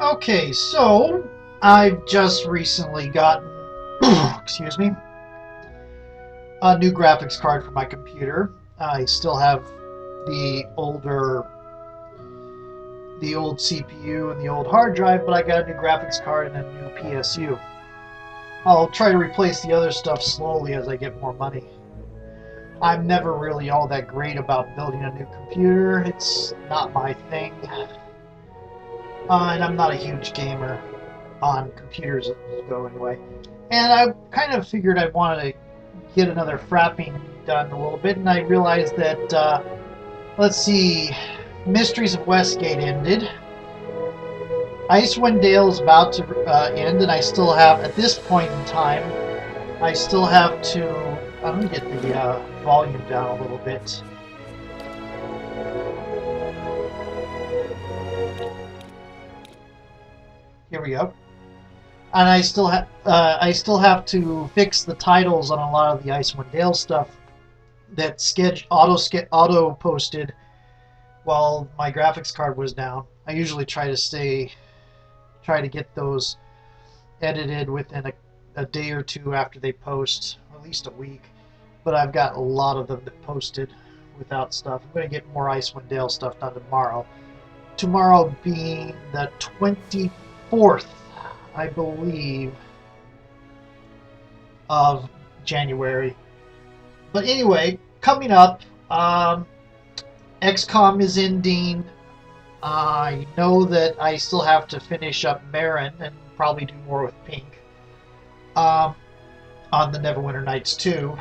Okay, so I've just recently gotten, excuse me, a new graphics card for my computer. I still have the older, the old CPU and the old hard drive, but I got a new graphics card and a new PSU. I'll try to replace the other stuff slowly as I get more money. I'm never really all that great about building a new computer. It's not my thing. And I'm not a huge gamer on computers as go anyway. And I kind of figured I wanted to get another frapping done a little bit, and I realized that, let's see, Mysteries of Westgate ended. Icewind Dale is about to end, and I still have, at this point in time, I still have to, I'm going to get the volume down a little bit. Here we go. And I still have to fix the titles on a lot of the Icewind Dale stuff that auto posted while my graphics card was down. I usually try to get those edited within a day or two after they post, or at least a week. But I've got a lot of them that posted without stuff. I'm going to get more Icewind Dale stuff done tomorrow. Tomorrow being the 24th, I believe, of January. But anyway, coming up, XCOM is ending. I know that I still have to finish up Marin and probably do more with Pink on the Neverwinter Nights 2.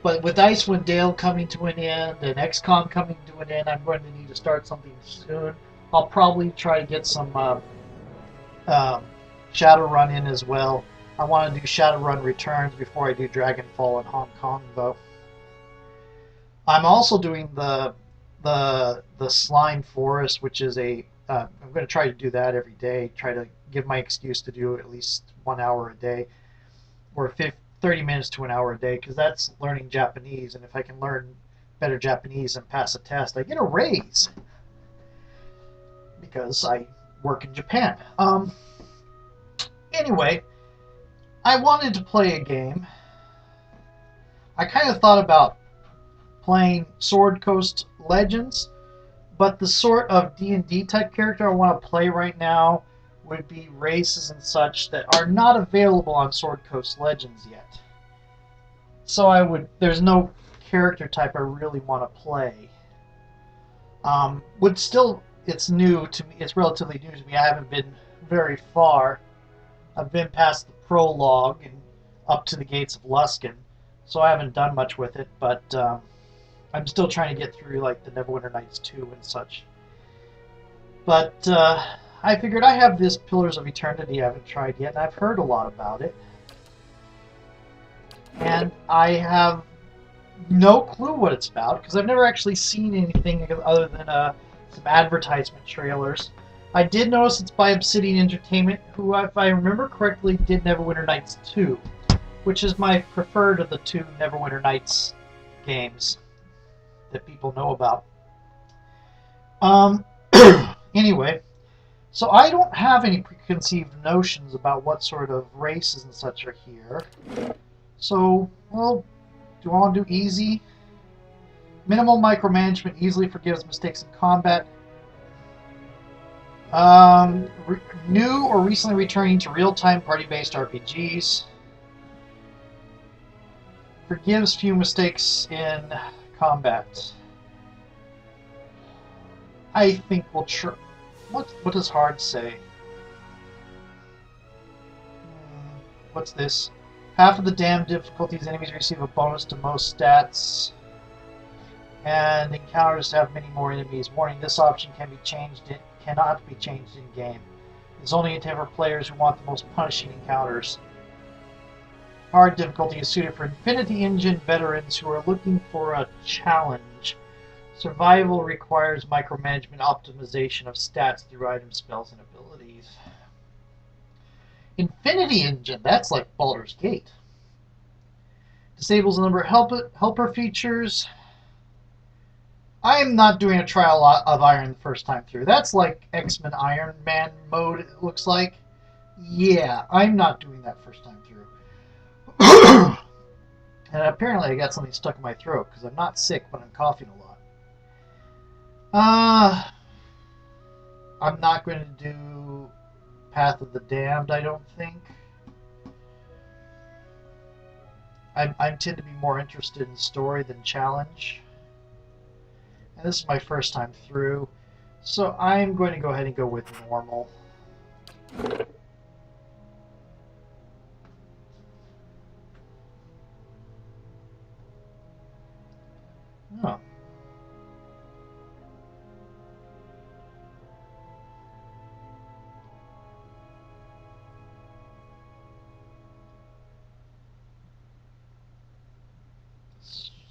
But with Icewind Dale coming to an end and XCOM coming to an end, I'm going to need to start something soon. I'll probably try to get some Shadowrun in as well. I want to do Shadowrun Returns before I do Dragonfall in Hong Kong, though. I'm also doing the Slime Forest, which is I'm going to try to do that every day. Try to give my excuse to do at least 1 hour a day, or 30 minutes to an hour a day, because that's learning Japanese. And if I can learn better Japanese and pass a test, I get a raise because I work in Japan. Anyway, I wanted to play a game. I kind of thought about playing Sword Coast Legends, but the sort of D&D type character I want to play right now would be races and such that are not available on Sword Coast Legends yet. So there's no character type I really want to play. It's new to me. It's relatively new to me. I haven't been very far. I've been past the prologue and up to the Gates of Luskan, so I haven't done much with it, but I'm still trying to get through like the Neverwinter Nights 2 and such. But I figured I have this Pillars of Eternity I haven't tried yet, and I've heard a lot about it. And I have no clue what it's about, because I've never actually seen anything other than some advertisement trailers. I did notice it's by Obsidian Entertainment, who, if I remember correctly, did Neverwinter Nights 2, which is my preferred of the two Neverwinter Nights games that people know about. Anyway, so I don't have any preconceived notions about what sort of races and such are here. So, well, do I want to do easy? Minimal micromanagement easily forgives mistakes in combat. New or recently returning to real-time party-based RPGs. Forgives few mistakes in combat. I think we'll try. What does hard say? What's this? Half of the damn difficulties enemies receive a bonus to most stats. And encounters have many more enemies. Warning, this option cannot be changed in game. It's only intended for players who want the most punishing encounters. Hard difficulty is suited for Infinity Engine veterans who are looking for a challenge. Survival requires micromanagement optimization of stats through items, spells, and abilities. Infinity Engine, that's like Baldur's Gate. Disables a number of helper features. I'm not doing a trial of Iron the first time through. That's like X-Men Iron Man mode, it looks like. Yeah, I'm not doing that first time through. And apparently I got something stuck in my throat because I'm not sick, but I'm coughing a lot. I'm not going to do Path of the Damned, I don't think. I tend to be more interested in story than challenge. And this is my first time through, so I'm going to go ahead and go with normal. Oh.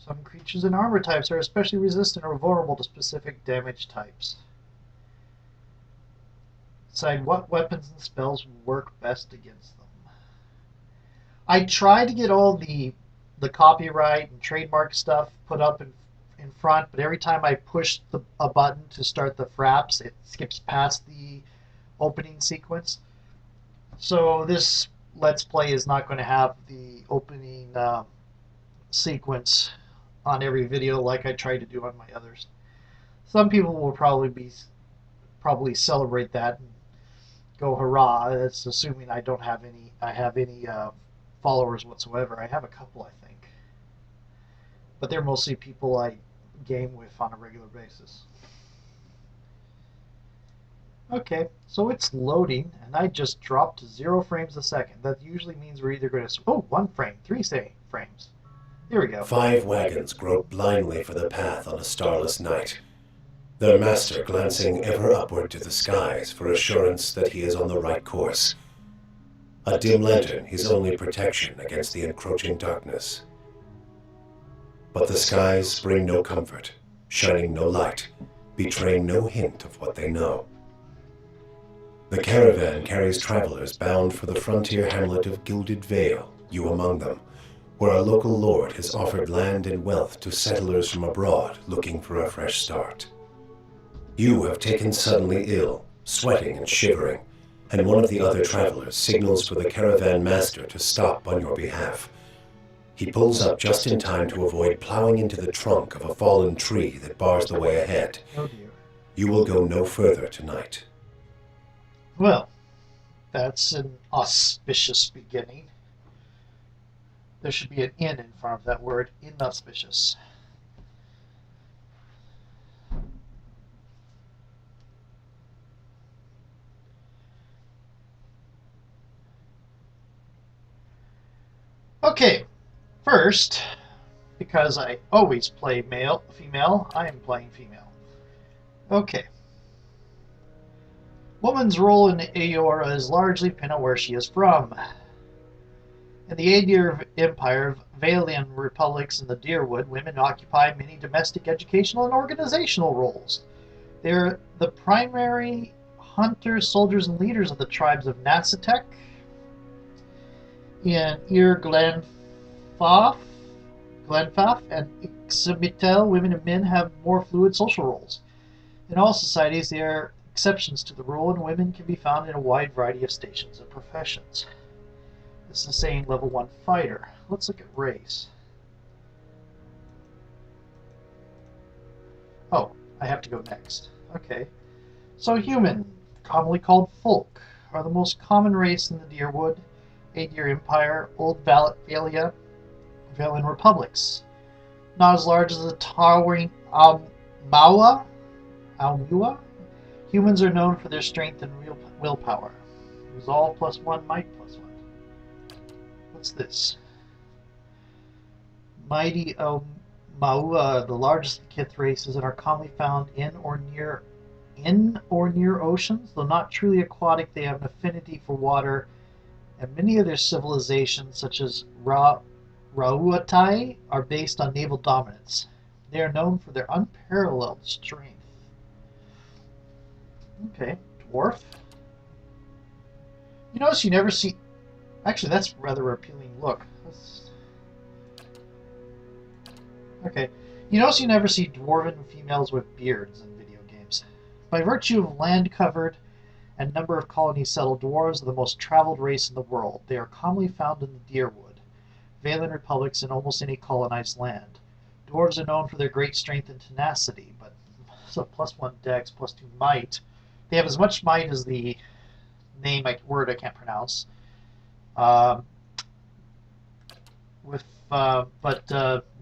Some creatures and armor types are especially resistant or vulnerable to specific damage types. Decide what weapons and spells work best against them. I tried to get all the copyright and trademark stuff put up in front, but every time I push a button to start the fraps, it skips past the opening sequence. So this Let's Play is not going to have the opening sequence on every video like I tried to do on my others. Some people will probably celebrate that and go hurrah. That's assuming I have any followers whatsoever. I have a couple, I think, but they're mostly people I game with on a regular basis. Okay, so it's loading, and I just dropped to 0 frames a second. That usually means we're either going to... Oh, 1 frame, 3 frames. Here we go. 5 wagons grope blindly for the path on a starless night, their master glancing ever upward to the skies for assurance that he is on the right course. A dim lantern his only protection against the encroaching darkness. But the skies bring no comfort, shining no light, betraying no hint of what they know. The caravan carries travelers bound for the frontier hamlet of Gilded Vale, you among them, where a local lord has offered land and wealth to settlers from abroad looking for a fresh start. You have taken suddenly ill, sweating and shivering, and one of the other travelers signals for the caravan master to stop on your behalf. He pulls up just in time to avoid plowing into the trunk of a fallen tree that bars the way ahead. Oh dear. You will go no further tonight. Well, that's an auspicious beginning. There should be an "in" in front of that word, inauspicious. Okay, first, because I always play female, I am playing female. Okay. Woman's role in Eora is largely pinned on where she is from. In the Aedir Empire, Vailian republics, and the Dyrwood, women occupy many domestic, educational, and organizational roles. They are the primary hunters, soldiers, and leaders of the tribes of Nasatek. In Ir Glenfaf and Ixmitel, women and men have more fluid social roles. In all societies, there are exceptions to the rule, and women can be found in a wide variety of stations and professions. This is the same level 1 fighter. Let's look at race. Oh, I have to go next. Okay. So human, commonly called folk, are the most common race in the Dyrwood, Aedir Empire, Old Valia, Vailian republics. Not as large as the towering Almua. Humans are known for their strength and willpower. Resolve +1, might +1. What's this? Mighty Maua, the largest of the Kith races, and are commonly found in or near oceans. Though not truly aquatic, they have an affinity for water, and many of their civilizations, such as Rauatai, are based on naval dominance. They are known for their unparalleled strength. Okay, dwarf. You notice you never see... Actually, that's rather appealing look. Okay. You notice you never see dwarven females with beards in video games. By virtue of land covered and number of colonies settled, dwarves are the most traveled race in the world. They are commonly found in the Deerwood, Valen republics, and almost any colonized land. Dwarves are known for their great strength and tenacity, but so +1 dex, +2 might. They have as much might as the word I can't pronounce. But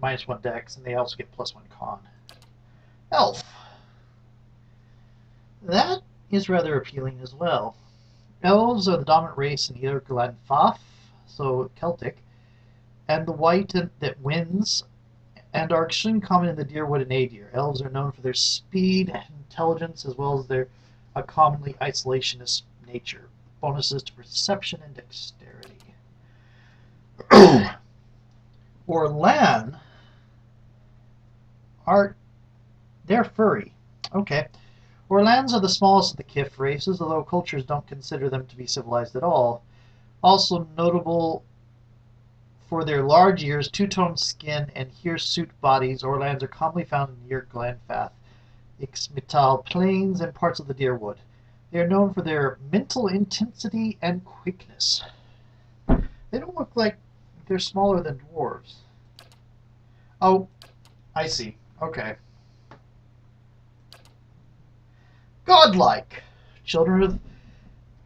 -1 dex, and they also get +1 con. Elf. That is rather appealing as well. Elves are the dominant race in either Glenfaf, so Celtic, and the white that wins, and are extremely common in the Deerwood and Adir. Elves are known for their speed and intelligence, as well as their commonly isolationist nature. Bonuses to perception and dexterity. Orlan they're furry. Okay. Orlans are the smallest of the Kith races, although cultures don't consider them to be civilized at all. Also notable for their large ears, two-toned skin, and hirsute bodies, Orlans are commonly found near Glenfath, Ixmital Plains, and parts of the Deerwood. They are known for their mental intensity and quickness. They don't look like they're smaller than dwarves. Oh, I see. Okay. Godlike. Children of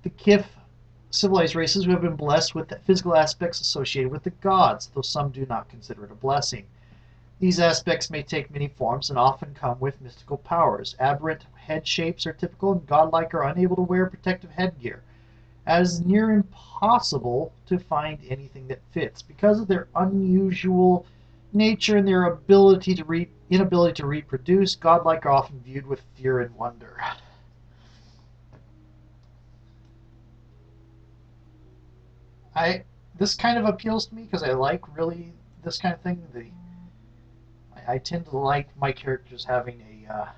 the Kith civilized races who have been blessed with the physical aspects associated with the gods, though some do not consider it a blessing. These aspects may take many forms and often come with mystical powers. Aberrant head shapes are typical, and godlike are unable to wear protective headgear, as near impossible to find anything that fits. Because of their unusual nature and their inability to reproduce, godlike are often viewed with fear and wonder. This kind of appeals to me because I like really this kind of thing. I tend to like my characters having a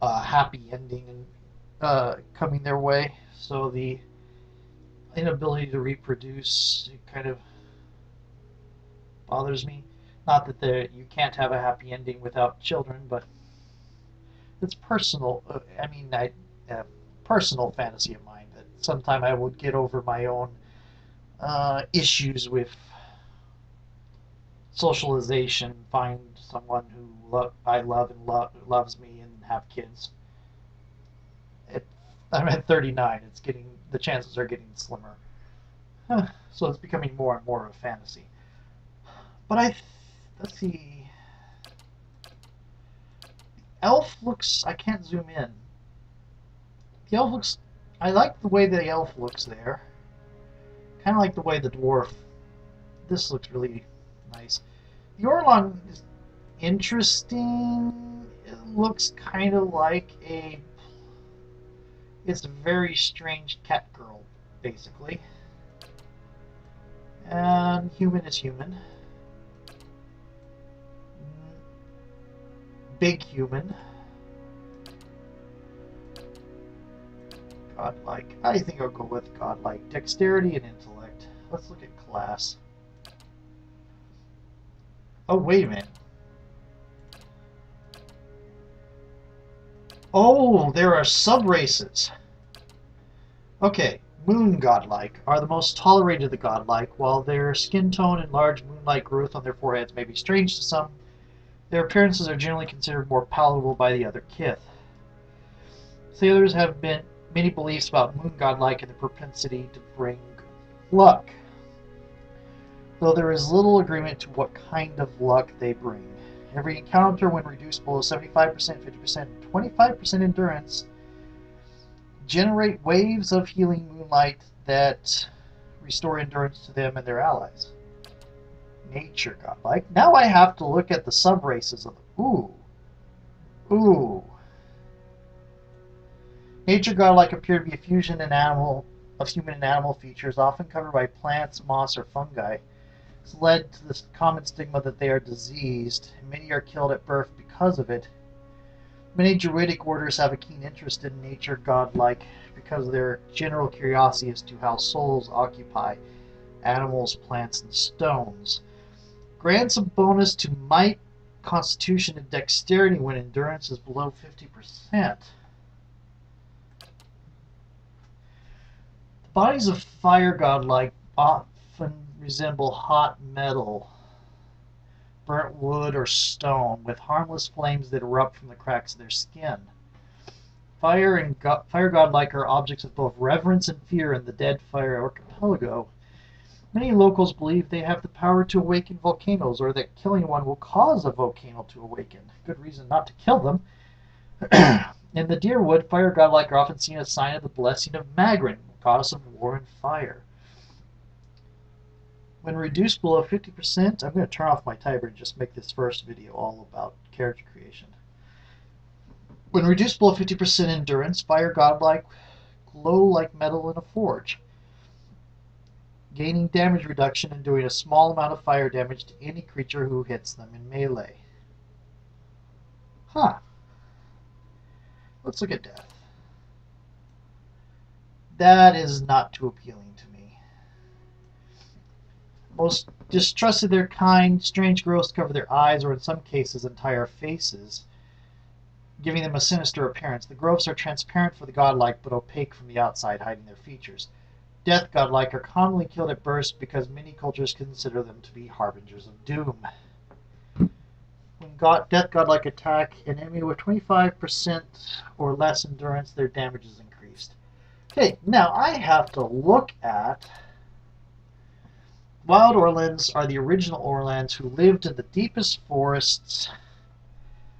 happy ending coming their way. So the inability to reproduce, it kind of bothers me. Not that you can't have a happy ending without children, but it's personal. Personal fantasy of mine that sometime I would get over my own issues with socialization, find someone who I love and loves me, and have kids. I'm at 39. The chances are getting slimmer, so it's becoming more and more of a fantasy. But let's see. Elf looks. I can't zoom in. The elf looks. I like the way the elf looks there. Kind of like the way the dwarf. This looks really nice. The Orlan is interesting. It looks kind of like it's a very strange cat girl, basically. And human is human. Big human. Godlike. I think I'll go with godlike. Dexterity and intellect. Let's look at class. Oh, wait a minute. Oh, there are sub-races. Okay, moon godlike are the most tolerated of the godlike. While their skin tone and large moon-like growth on their foreheads may be strange to some, their appearances are generally considered more palatable by the other Kith. Sailors have many beliefs about moon godlike and the propensity to bring luck, though there is little agreement to what kind of luck they bring. Every encounter, when reduced below 75%, 50%, and 25% endurance, generate waves of healing moonlight that restore endurance to them and their allies. Nature godlike. Now I have to look at the sub-races of the... Ooh. Nature godlike appear to be a fusion of human and animal features, often covered by plants, moss, or fungi. It's led to this common stigma that they are diseased, and many are killed at birth because of it. Many druidic orders have a keen interest in nature godlike because of their general curiosity as to how souls occupy animals, plants, and stones. Grants a bonus to might, constitution, and dexterity when endurance is below 50%. The bodies of fire godlike often resemble hot metal, burnt wood, or stone, with harmless flames that erupt from the cracks of their skin. Fire godlike are objects of both reverence and fear in the Dead Fire Archipelago. Many locals believe they have the power to awaken volcanoes, or that killing one will cause a volcano to awaken. Good reason not to kill them. In the Deerwood, fire godlike are often seen as a sign of the blessing of Magrin, goddess of war and fire. When reduced below 50%, I'm going to turn off my timer and just make this first video all about character creation. When reduced below 50% endurance, fire godlike glow like metal in a forge, gaining damage reduction and doing a small amount of fire damage to any creature who hits them in melee. Huh. Let's look at death. That is not too appealing to me. Most distrust of their kind, strange growths cover their eyes, or in some cases entire faces, giving them a sinister appearance. The growths are transparent for the godlike, but opaque from the outside, hiding their features. Death godlike are commonly killed at birth because many cultures consider them to be harbingers of doom. When death godlike attack an enemy with 25% or less endurance, their damage is increased. Okay, now I have to look at... Wild Orlands are the original Orlands who lived in the deepest forests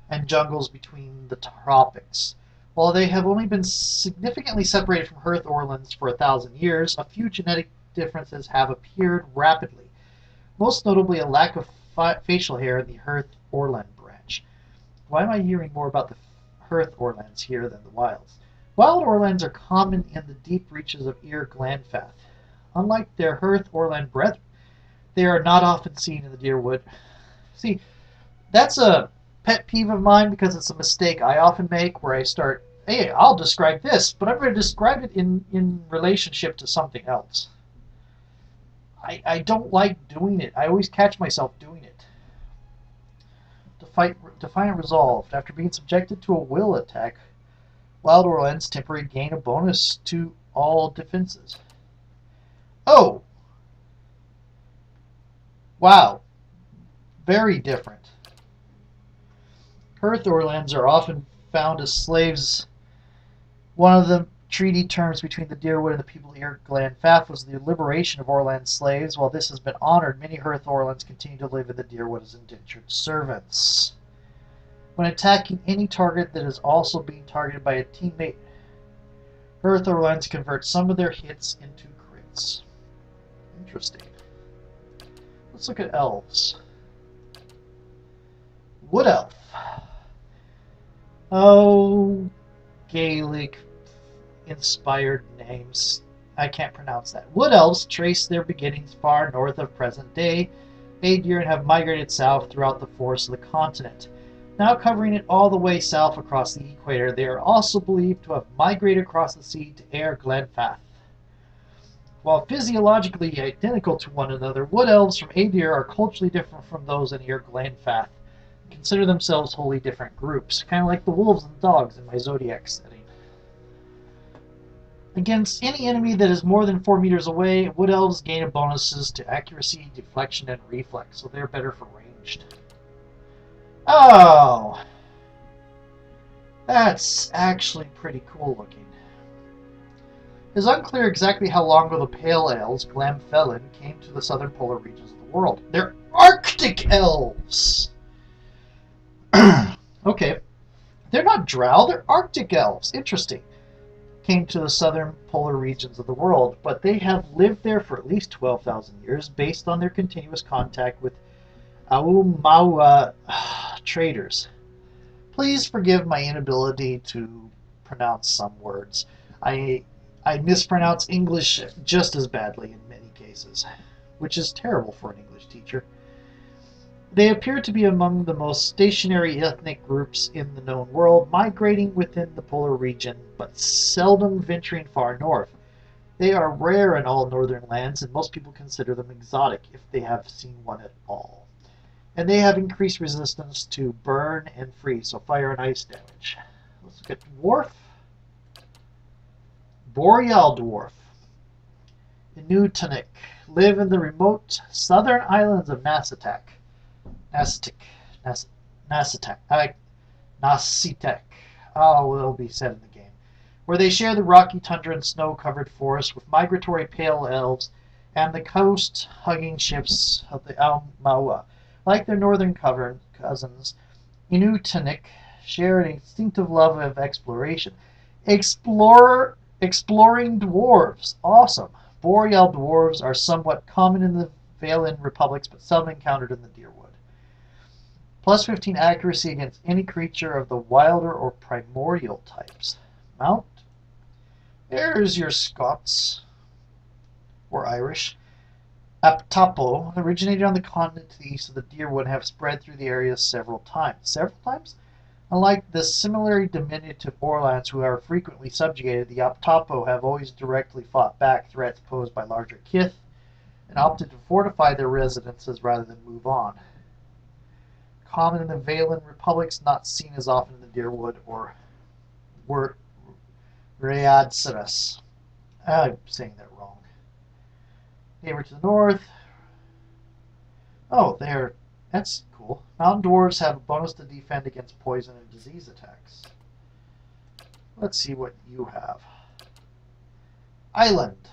and jungles between the tropics. While they have only been significantly separated from Hearth Orlands for 1,000 years, a few genetic differences have appeared rapidly, most notably a lack of facial hair in the Hearth Orland branch. Why am I hearing more about the Hearth Orlands here than the Wilds? Wild Orlands are common in the deep reaches of Ir Glanfath. Unlike their Hearth Orland brethren, they are not often seen in the Deerwood. See, that's a pet peeve of mine because it's a mistake I often make where I start, hey, I'll describe this, but I'm going to describe it in relationship to something else. I don't like doing it. I always catch myself doing it. Defiant Resolved. After being subjected to a will attack, Wild Orlands temporarily gain a bonus to all defenses. Oh! Wow. Very different. Hearth Orlands are often found as slaves. One of the treaty terms between the Deerwood and the people of Ir Glanfath was the liberation of Orland slaves. While this has been honored, many Hearth Orlands continue to live in the Deerwood as indentured servants. When attacking any target that is also being targeted by a teammate, Hearth Orlands convert some of their hits into crits. Interesting. Let's look at elves. Wood Elf. Oh, Gaelic inspired names. I can't pronounce that. Wood Elves trace their beginnings far north of present-day Aedir and have migrated south throughout the forests of the continent. Now covering it all the way south across the equator, they are also believed to have migrated across the sea to Ir Glanfath. While physiologically identical to one another, Wood Elves from Aedir are culturally different from those in Ir Glanfath, and consider themselves wholly different groups, kind of like the wolves and dogs in my Zodiac setting. Against any enemy that is more than 4 meters away, Wood Elves gain bonuses to accuracy, deflection, and reflex, so they're better for ranged. Oh! That's actually pretty cool looking. It is unclear exactly how long ago the Pale Elves, Glamfelin, came to the southern polar regions of the world. They're Arctic Elves! Okay. They're not Drow, they're Arctic Elves. Interesting. Came to the southern polar regions of the world, but they have lived there for at least 12,000 years based on their continuous contact with Aumaua traders. Please forgive my inability to pronounce some words. I mispronounce English just as badly in many cases, which is terrible for an English teacher. They appear to be among the most stationary ethnic groups in the known world, migrating within the polar region, but seldom venturing far north. They are rare in all northern lands, and most people consider them exotic if they have seen one at all. And they have increased resistance to burn and freeze, so fire and ice damage. Let's look at Dwarf. Boreal Dwarf. Inutanic. Live in the remote southern islands of Nasitek. Nasitek. Oh, it'll be said in the game. Where they share the rocky tundra and snow-covered forest with migratory pale elves and the coast-hugging ships of the Maua. Like their northern cousins, Inutanic share an instinctive love of exploration. Exploring dwarves. Awesome. Boreal dwarves are somewhat common in the Valen republics, but seldom encountered in the Dyrwood. Plus 15 accuracy against any creature of the wilder or primordial types. Mount. There's your Scots. Or Irish. Aptapo originated on the continent to the east of the Dyrwood and have spread through the area several times. Several times? Unlike the similarly diminutive Orlans, who are frequently subjugated, the Aptapo have always directly fought back threats posed by larger kith and opted to fortify their residences rather than move on. Common in the Valen republics, not seen as often in the Dyrwood or Readceras. I'm saying that wrong. Neighbor to the north. Oh, that's cool. Mountain dwarves have a bonus to defend against poison and disease attacks. Let's see what you have. Island.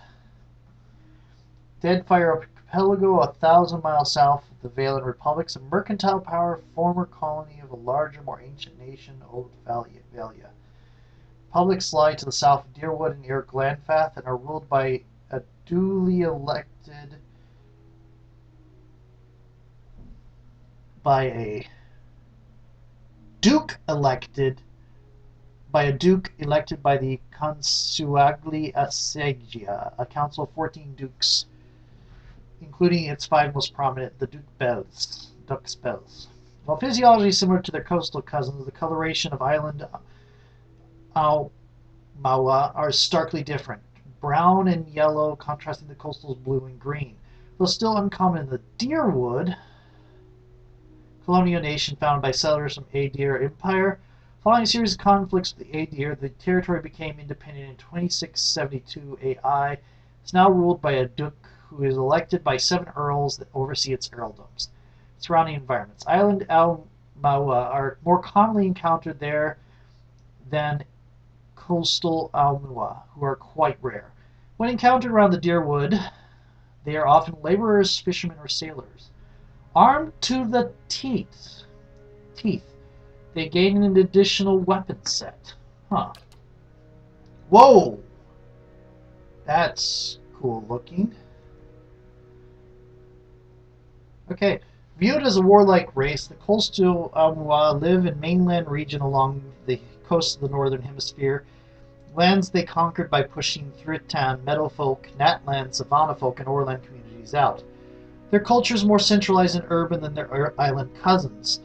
Deadfire Archipelago, 1,000 miles south of the Valen Republics, a mercantile power, former colony of a larger, more ancient nation, Old Valia. Republics lie to the south of Dyrwood and near Glanfath and are ruled by a duly elected by a duke elected by the Consuagli Assegia, a council of 14 dukes, including its 5 most prominent, the Dux Bells. While physiology is similar to their coastal cousins, the coloration of island Maua are starkly different. Brown and yellow, contrasting the coastal's blue and green. Though still uncommon in the Dyrwood, colonial nation founded by settlers from Aedir Empire. Following a series of conflicts with the Aedir, the territory became independent in 2672 AI. It's now ruled by a duke who is elected by 7 earls that oversee its earldoms. Surrounding environments. Island Maua are more commonly encountered there than coastal Aumua, who are quite rare. When encountered around the Dyrwood, they are often laborers, fishermen, or sailors. Armed to the teeth, they gain an additional weapon set. Huh. Whoa! That's cool looking. Okay. Viewed as a warlike race, the coastal Aumua live in mainland region along the coast of the northern hemisphere. Lands they conquered by pushing Thritan, Meadowfolk, Natland, Savannah folk, and Orland communities out. Their culture is more centralized and urban than their island cousins,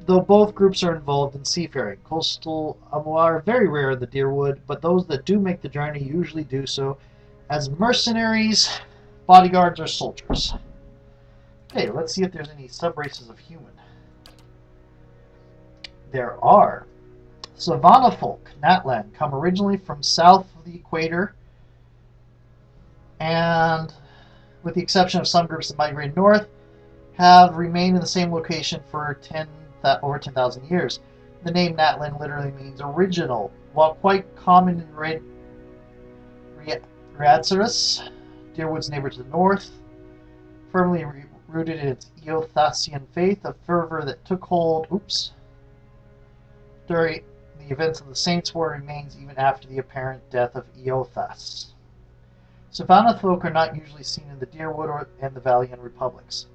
though both groups are involved in seafaring. Coastal Aumua are very rare in the Dyrwood, but those that do make the journey usually do so as mercenaries, bodyguards, or soldiers. Okay, let's see if there's any subraces of human. There are. Savannah folk, Natland, come originally from south of the equator, and with the exception of some groups that migrated north, have remained in the same location for over 10,000 years. The name Natland literally means original. While quite common in Readceras, Dyrwood's neighbor to the north, firmly rooted in its Eothasian faith, a fervor that took hold during the events of the Saints' War remains even after the apparent death of Eothas. Savannah folk are not usually seen in the Dyrwood and the Valian republics.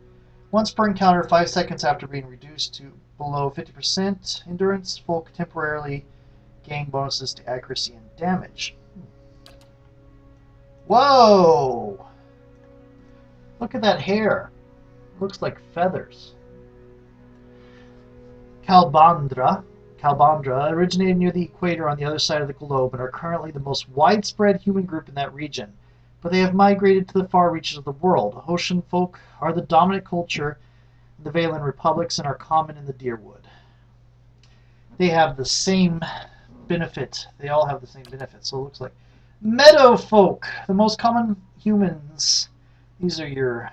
Once per encounter, 5 seconds after being reduced to below 50% endurance, folk temporarily gain bonuses to accuracy and damage. Whoa! Look at that hair. It looks like feathers. Kalbandra originated near the equator on the other side of the globe and are currently the most widespread human group in that region, but they have migrated to the far reaches of the world. Hoshin folk are the dominant culture the Valen Republics and are common in the Dyrwood. They have the same benefit. They all have the same benefit. So it looks like meadow folk, the most common humans. These are your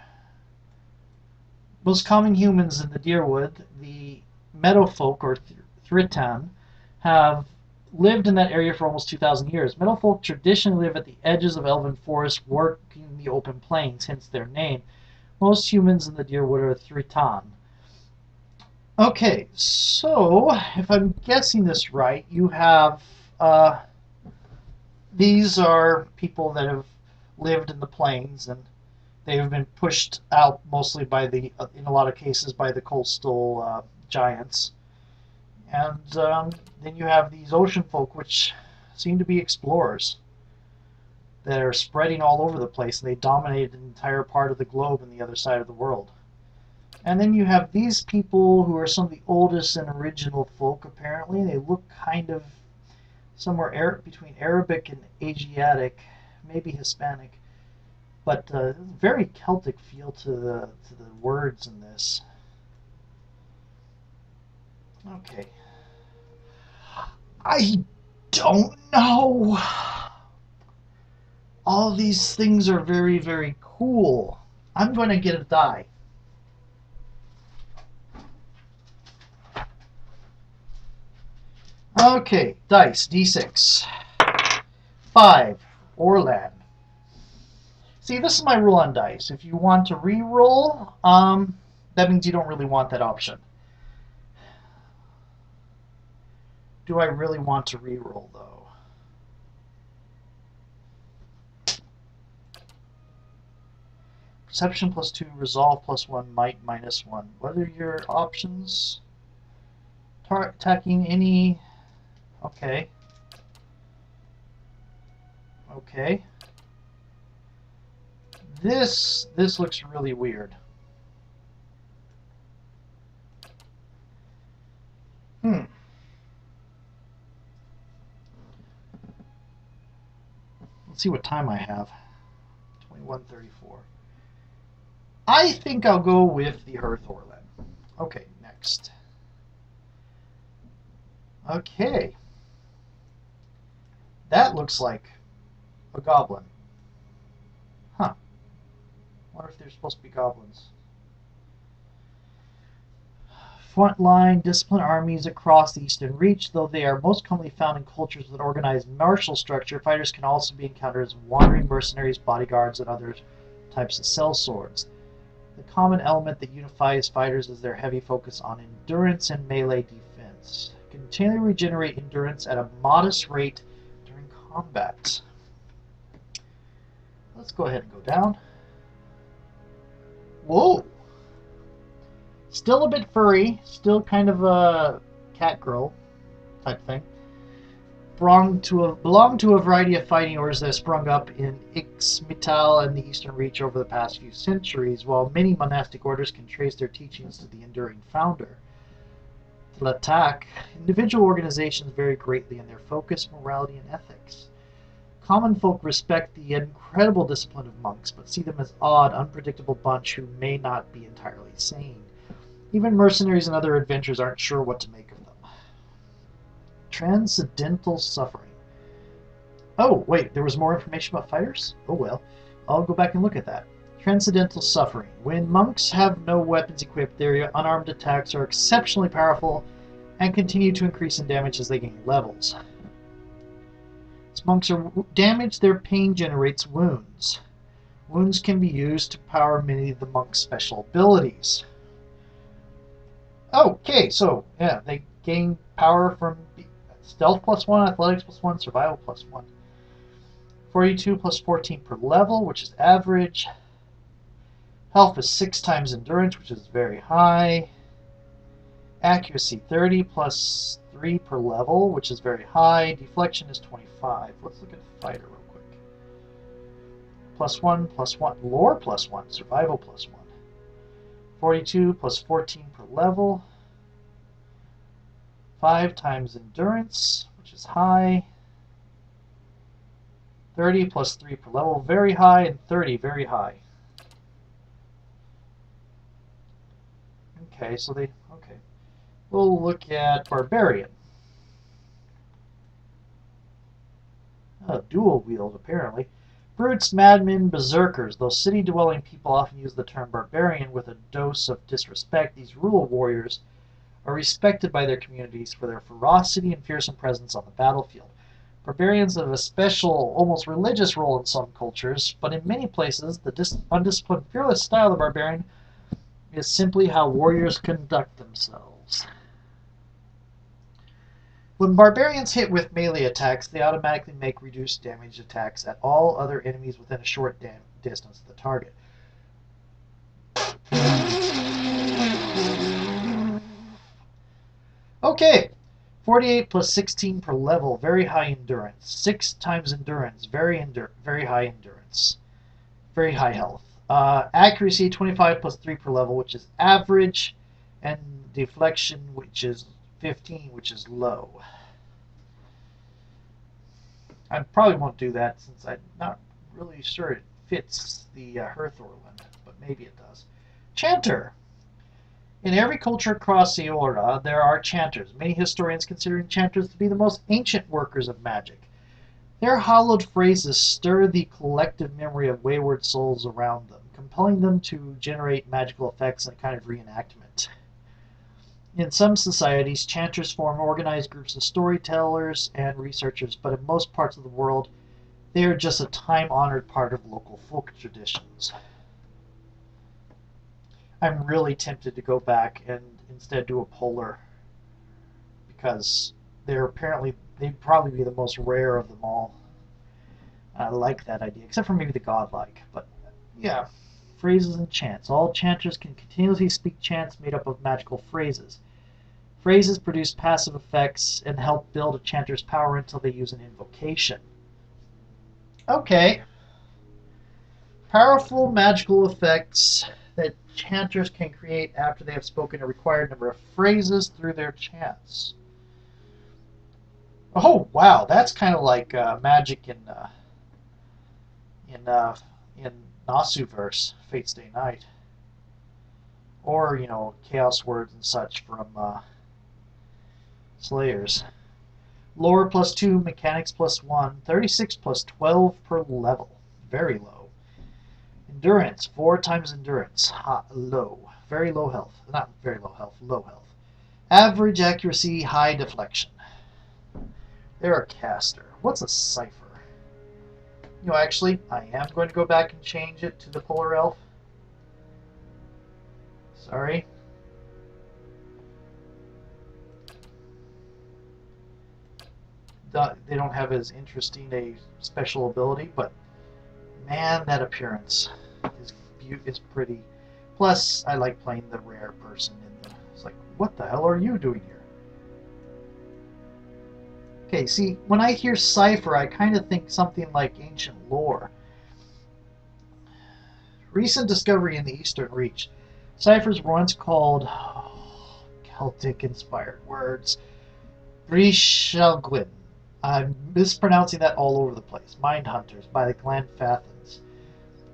most common humans in the Dyrwood. The meadow folk, or Thritan, have lived in that area for almost 2,000 years. Meadow folk traditionally live at the edges of elven forests, working the open plains, hence their name. Most humans in the Dyrwood are Thritan. Okay, so if I'm guessing this right, you have these are people that have lived in the plains, and they have been pushed out mostly by the, in a lot of cases, by the coastal giants. And then you have these ocean folk, which seem to be explorers that are spreading all over the place, and they dominate an entire part of the globe and the other side of the world. And then you have these people who are some of the oldest and original folk, apparently. They look kind of somewhere between Arabic and Asiatic, maybe Hispanic, but very Celtic feel to the words in this. Okay. I don't know. All these things are very, very cool. I'm going to get a die. Okay, dice, d6. 5, Orlan. See, this is my rule on dice. If you want to re-roll, that means you don't really want that option. Do I really want to re-roll, though? Perception +2, Resolve +1, Might -1. What are your options? Attacking any... Okay. Okay. This looks really weird. Let's see what time I have. 21:34. I think I'll go with the Hearth Orlan. Okay, next. Okay. That looks like a goblin. Huh. Wonder if they're supposed to be goblins. Frontline disciplined armies across the Eastern Reach. Though they are most commonly found in cultures with an organized martial structure, fighters can also be encountered as wandering mercenaries, bodyguards, and other types of sellswords. The common element that unifies fighters is their heavy focus on endurance and melee defense. Continually regenerate endurance at a modest rate during combat. Let's go ahead and go down. Whoa! Still a bit furry, still kind of a cat girl type thing. Belong to a variety of fighting orders that have sprung up in Ixmital and the Eastern Reach over the past few centuries, while many monastic orders can trace their teachings to the enduring founder. Tlatak, individual organizations vary greatly in their focus, morality, and ethics. Common folk respect the incredible discipline of monks, but see them as odd, unpredictable bunch who may not be entirely sane. Even mercenaries and other adventurers aren't sure what to make of them. Transcendental suffering. Oh, wait, there was more information about fighters? Oh well, I'll go back and look at that. Transcendental suffering. When monks have no weapons equipped, their unarmed attacks are exceptionally powerful and continue to increase in damage as they gain levels. As monks are damaged, their pain generates wounds. Wounds can be used to power many of the monk's special abilities. Okay, so, yeah, they gain power from stealth +1, athletics +1, survival +1. 42 + 14 per level, which is average. Health is 6 times endurance, which is very high. Accuracy 30 + 3 per level, which is very high. Deflection is 25. Let's look at fighter real quick. +1 +1, lore +1, survival +1. 42 + 14 per level. 5 times endurance, which is high. 30 + 3 per level, very high, and 30, very high. Okay, so they... Okay. We'll look at Barbarian. Dual wield, apparently. Brutes, madmen, berserkers. Though city-dwelling people often use the term barbarian with a dose of disrespect, these rural warriors are respected by their communities for their ferocity and fearsome presence on the battlefield. Barbarians have a special, almost religious role in some cultures, but in many places, the undisciplined, fearless style of the barbarian is simply how warriors conduct themselves. When barbarians hit with melee attacks, they automatically make reduced damage attacks at all other enemies within a short distance of the target. Okay, 48 plus 16 per level, very high endurance. 6 times endurance, very high endurance. Very high health. Accuracy 25 plus 3 per level, which is average, and deflection, which is 15, which is low. I probably won't do that since I'm not really sure it fits the Hearthorland, but maybe it does. Chanter. In every culture across Eora, there are chanters. Many historians consider enchanters to be the most ancient workers of magic. Their hallowed phrases stir the collective memory of wayward souls around them, compelling them to generate magical effects in a kind of reenactment. In some societies, chanters form organized groups of storytellers and researchers, but in most parts of the world, they are just a time-honored part of local folk traditions. I'm really tempted to go back and instead do a polar, because they'd probably be the most rare of them all. I like that idea, except for maybe the godlike. But yeah, phrases and chants. All chanters can continuously speak chants made up of magical phrases. Phrases produce passive effects and help build a chanter's power until they use an invocation. Okay. Powerful magical effects that chanters can create after they have spoken a required number of phrases through their chants. Oh wow, that's kind of like magic in Nasuverse, Fate's Day Night, or chaos words and such from Slayers. Lore plus 2, mechanics plus 1, 36 plus 12 per level, very low. Endurance, 4 times endurance, low, very low health, not very low health, low health. Average accuracy, high deflection. They're a caster. What's a cipher? Actually, I am going to go back and change it to the Polar Elf. Sorry. They don't have as interesting a special ability, but man, that appearance is pretty. Plus, I like playing the rare person in the... It's like, what the hell are you doing here? Okay, see, when I hear cipher, I kind of think something like ancient lore. Recent discovery in the Eastern Reach. Ciphers were once called Celtic-inspired words. Brishalgwyn. I'm mispronouncing that all over the place. Mind Hunters by the Glanfathans.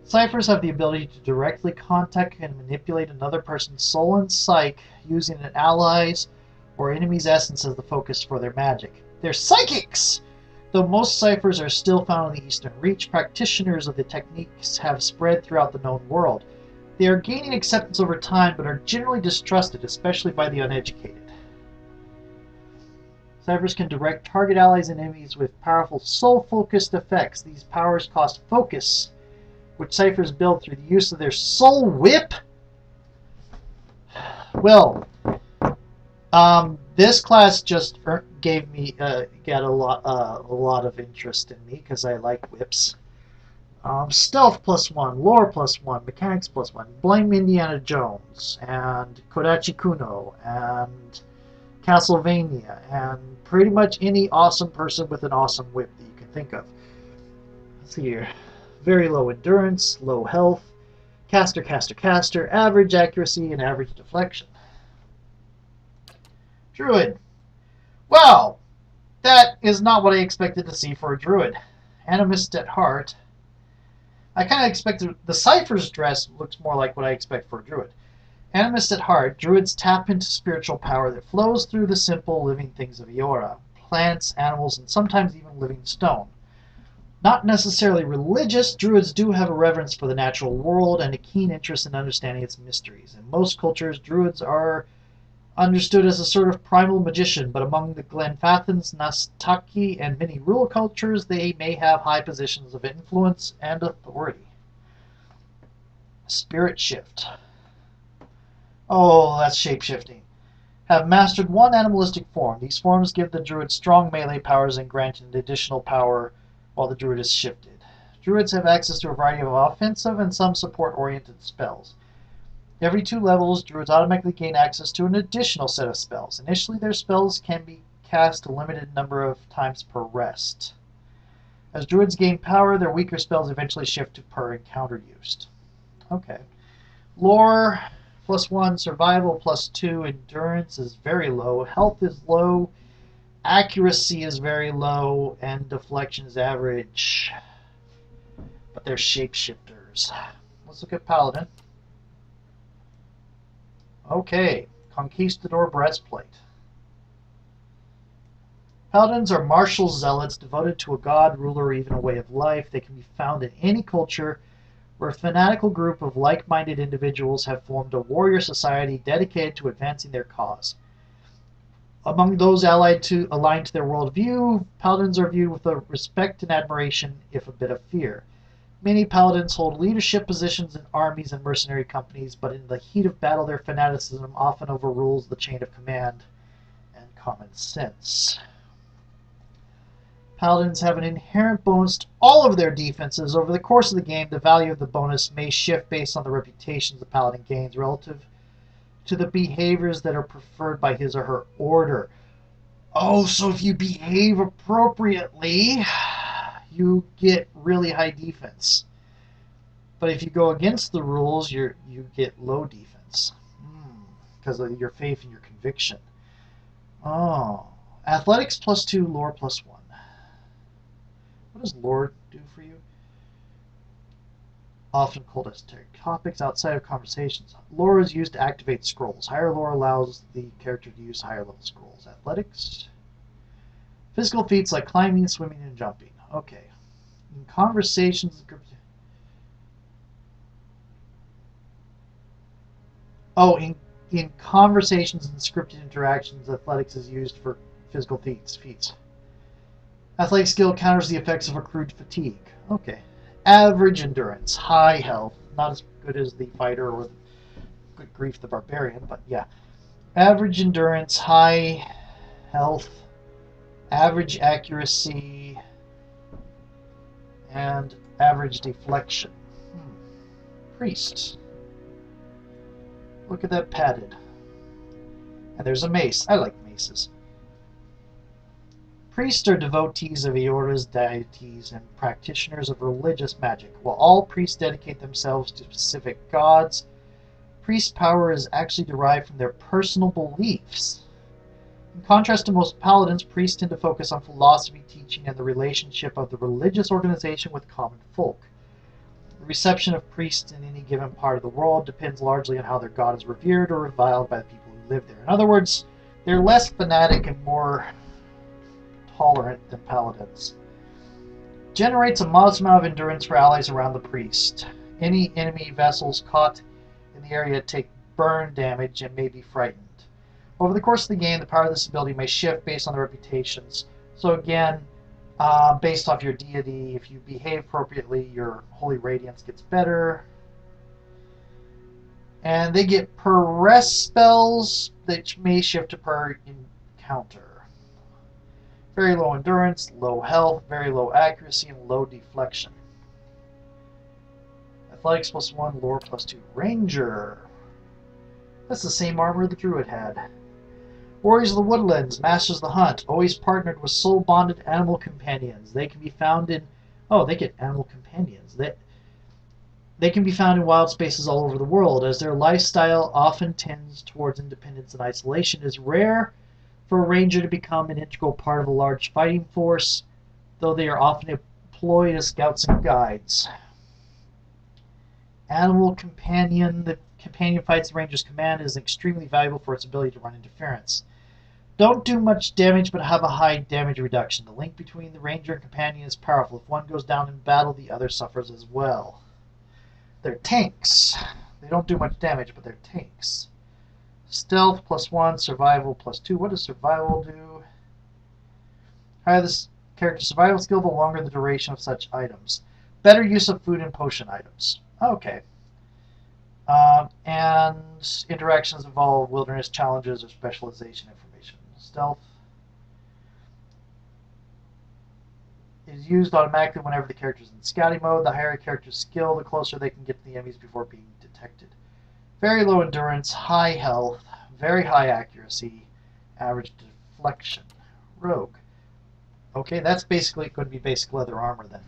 Ciphers have the ability to directly contact and manipulate another person's soul and psyche using an ally's or enemy's essence as the focus for their magic. They're psychics! Though most ciphers are still found in the Eastern Reach, practitioners of the techniques have spread throughout the known world. They are gaining acceptance over time, but are generally distrusted, especially by the uneducated. Ciphers can direct target allies and enemies with powerful soul-focused effects. These powers cost focus, which ciphers build through the use of their soul whip. Well, this class just gave me got a lot of interest in me because I like whips. Stealth plus 1, lore plus 1, mechanics plus 1, blame Indiana Jones and Kodachi Kuno and Castlevania and pretty much any awesome person with an awesome whip that you can think of. Let's see here. Very low endurance, low health, caster, average accuracy, and average deflection. Druid. Well, that is not what I expected to see for a druid. Animist at heart. I kind of expected... The Cypher's dress looks more like what I expect for a druid. Animist at heart, druids tap into spiritual power that flows through the simple living things of Eora, plants, animals, and sometimes even living stone. Not necessarily religious, druids do have a reverence for the natural world and a keen interest in understanding its mysteries. In most cultures, druids are understood as a sort of primal magician, but among the Glenfathans, Nastaki, and many rural cultures, they may have high positions of influence and authority. Spirit shift. Oh, that's shapeshifting. Have mastered one animalistic form. These forms give the druid strong melee powers and grant an additional power while the druid is shifted. Druids have access to a variety of offensive and some support-oriented spells. Every 2 levels, druids automatically gain access to an additional set of spells. Initially, their spells can be cast a limited number of times per rest. As druids gain power, their weaker spells eventually shift to per encounter use. Okay. Lore, +1, survival, +2, endurance is very low, health is low, accuracy is very low, and deflection is average. But they're shapeshifters. Let's look at Paladin. Okay, Conquistador Breastplate. Paladins are martial zealots devoted to a god, ruler, or even a way of life. They can be found in any culture where a fanatical group of like-minded individuals have formed a warrior society dedicated to advancing their cause. Among those aligned to their worldview, paladins are viewed with a respect and admiration, if a bit of fear. Many paladins hold leadership positions in armies and mercenary companies, but in the heat of battle their fanaticism often overrules the chain of command and common sense. Paladins have an inherent bonus to all of their defenses. Over the course of the game, the value of the bonus may shift based on the reputations the paladin gains relative to the behaviors that are preferred by his or her order. Oh, so if you behave appropriately, you get really high defense. But if you go against the rules, you get low defense. Because of your faith and your conviction. Oh. Athletics +2, lore +1. What does lore do for you? Often called esoteric topics outside of conversations. Lore is used to activate scrolls. Higher lore allows the character to use higher level scrolls. Athletics. Physical feats like climbing, swimming, and jumping. Okay. In conversations... Oh, in conversations and scripted interactions, athletics is used for physical feats. Athletic skill counters the effects of accrued fatigue. Okay. Average endurance, high health. Not as good as the fighter or good grief the barbarian, but yeah. Average endurance, high health, average accuracy, and average deflection. Priest. Look at that padded. And there's a mace. I like maces. Priests are devotees of Eora's deities and practitioners of religious magic. While all priests dedicate themselves to specific gods, priest power is actually derived from their personal beliefs. In contrast to most paladins, priests tend to focus on philosophy, teaching, and the relationship of the religious organization with common folk. The reception of priests in any given part of the world depends largely on how their god is revered or reviled by the people who live there. In other words, they're less fanatic and more tolerant than paladins. Generates a modest amount of endurance for allies around the priest. Any enemy vessels caught in the area take burn damage and may be frightened. Over the course of the game, the power of this ability may shift based on the reputations. So again, based off your deity, if you behave appropriately, your holy radiance gets better. And they get per rest spells that may shift to per encounter. Very low endurance, low health, very low accuracy, and low deflection. Athletics +1, lore +2. Ranger. That's the same armor the druid had. Warriors of the Woodlands, Masters of the Hunt, always partnered with soul-bonded animal companions. They can be found in... Oh, they get animal companions. They can be found in wild spaces all over the world. As their lifestyle often tends towards independence and isolation, it is rare for a ranger to become an integral part of a large fighting force, though they are often employed as scouts and guides. Animal companion that companion fights the ranger's command, it is extremely valuable for its ability to run interference. Don't do much damage, but have a high damage reduction. The link between the ranger and companion is powerful. If one goes down in battle, the other suffers as well. They're tanks. They don't do much damage, but they're tanks. Stealth +1, survival +2. What does survival do? Higher this character's survival skill, the longer the duration of such items. Better use of food and potion items. Okay. And interactions involve wilderness challenges or specialization information. Stealth is used automatically whenever the character is in scouting mode. The higher a character's skill, the closer they can get to the enemies before being detected. Very low endurance, high health, very high accuracy, average deflection. Rogue. Okay, that's basically going to be basic leather armor then.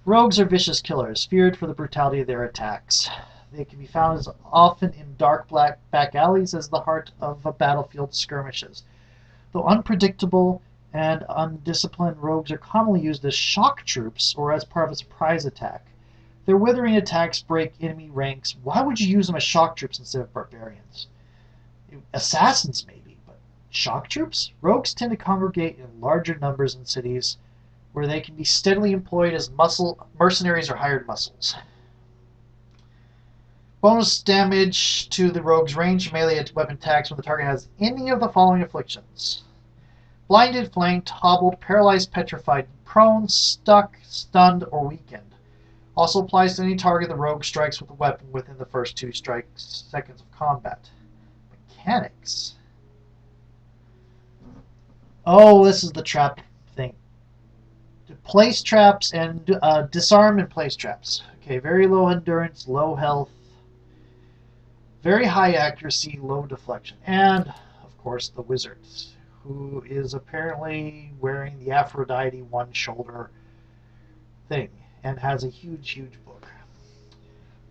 Rogues are vicious killers, feared for the brutality of their attacks. They can be found as often in dark black back alleys as the heart of a battlefield skirmishes. Though unpredictable and undisciplined, rogues are commonly used as shock troops or as part of a surprise attack. Their withering attacks break enemy ranks. Why would you use them as shock troops instead of barbarians? Assassins maybe, but shock troops? Rogues tend to congregate in larger numbers in cities where they can be steadily employed as mercenaries or hired muscles. Bonus damage to the rogue's range melee weapon attacks when the target has any of the following afflictions: blinded, flanked, hobbled, paralyzed, petrified, prone, stuck, stunned, or weakened. Also applies to any target the rogue strikes with a weapon within the first 2 seconds of combat. Mechanics. Oh, this is the trap thing. Place traps and disarm and place traps. Okay, very low endurance, low health, very high accuracy, low deflection. And, of course, the wizard, who is apparently wearing the Aphrodite one-shoulder thing and has a huge, huge book.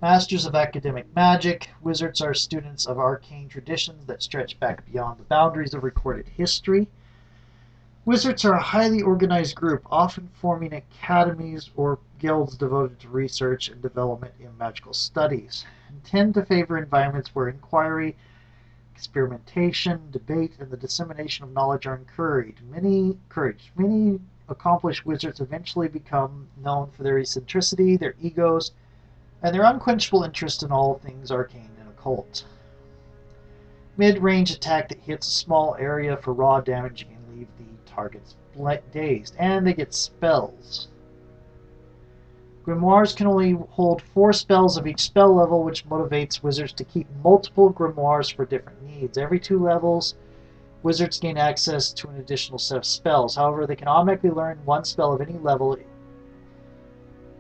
Masters of academic magic. Wizards are students of arcane traditions that stretch back beyond the boundaries of recorded history. Wizards are a highly organized group, often forming academies or guilds devoted to research and development in magical studies, and tend to favor environments where inquiry, experimentation, debate, and the dissemination of knowledge are encouraged. Many accomplished wizards eventually become known for their eccentricity, their egos, and their unquenchable interest in all things arcane and occult. Mid-range attack that hits a small area for raw damage and leave the targets dazed, and they get spells. Grimoires can only hold 4 spells of each spell level, which motivates wizards to keep multiple grimoires for different needs. Every 2 levels, wizards gain access to an additional set of spells. However, they can automatically learn 1 spell of any level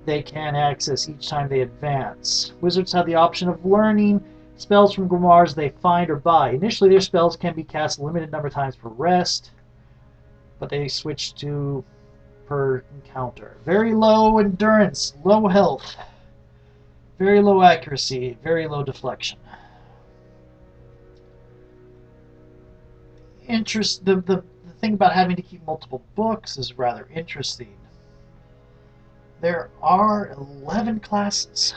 they can access each time they advance. Wizards have the option of learning spells from grimoires they find or buy. Initially, their spells can be cast a limited number of times per rest, but they switch to per encounter. Very low endurance, low health, very low accuracy, very low deflection. The thing about having to keep multiple books is rather interesting. There are 11 classes.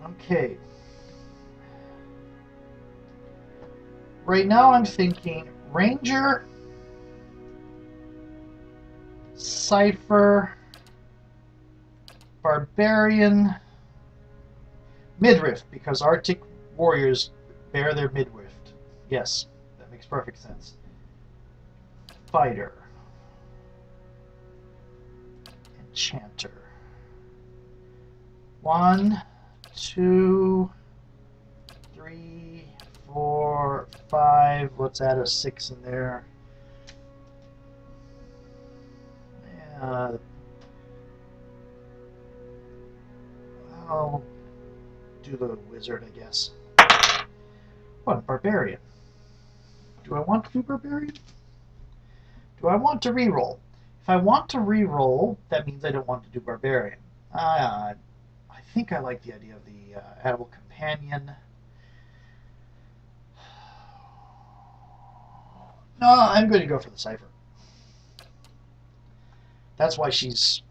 Okay. Right now I'm thinking Ranger, Cypher, Barbarian, Midriff, because Arctic warriors bear their midriff. Yes, that makes perfect sense. Fighter. Enchanter. 1, 2, 3, 4, 5. Let's add a 6 in there. I'll do the wizard, I guess. What, barbarian? Do I want to do barbarian? Do I want to reroll? If I want to reroll, that means I don't want to do barbarian. I think I like the idea of the Edible Companion. No, I'm going to go for the Cypher. That's why she's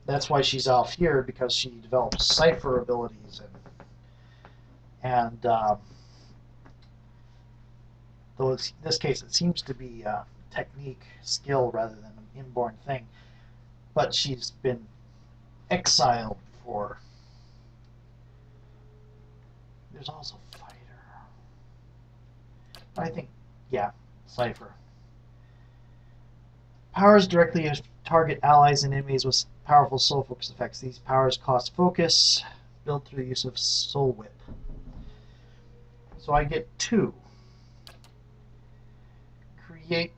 That's why she's off here, because she develops cipher abilities and though in this case it seems to be technique, skill rather than an inborn thing. But she's been exiled for. There's also fighter. I think, yeah, cipher. Powers directly target allies and enemies with powerful soul focus effects. These powers cost focus, built through the use of soul whip. So I get 2. Create.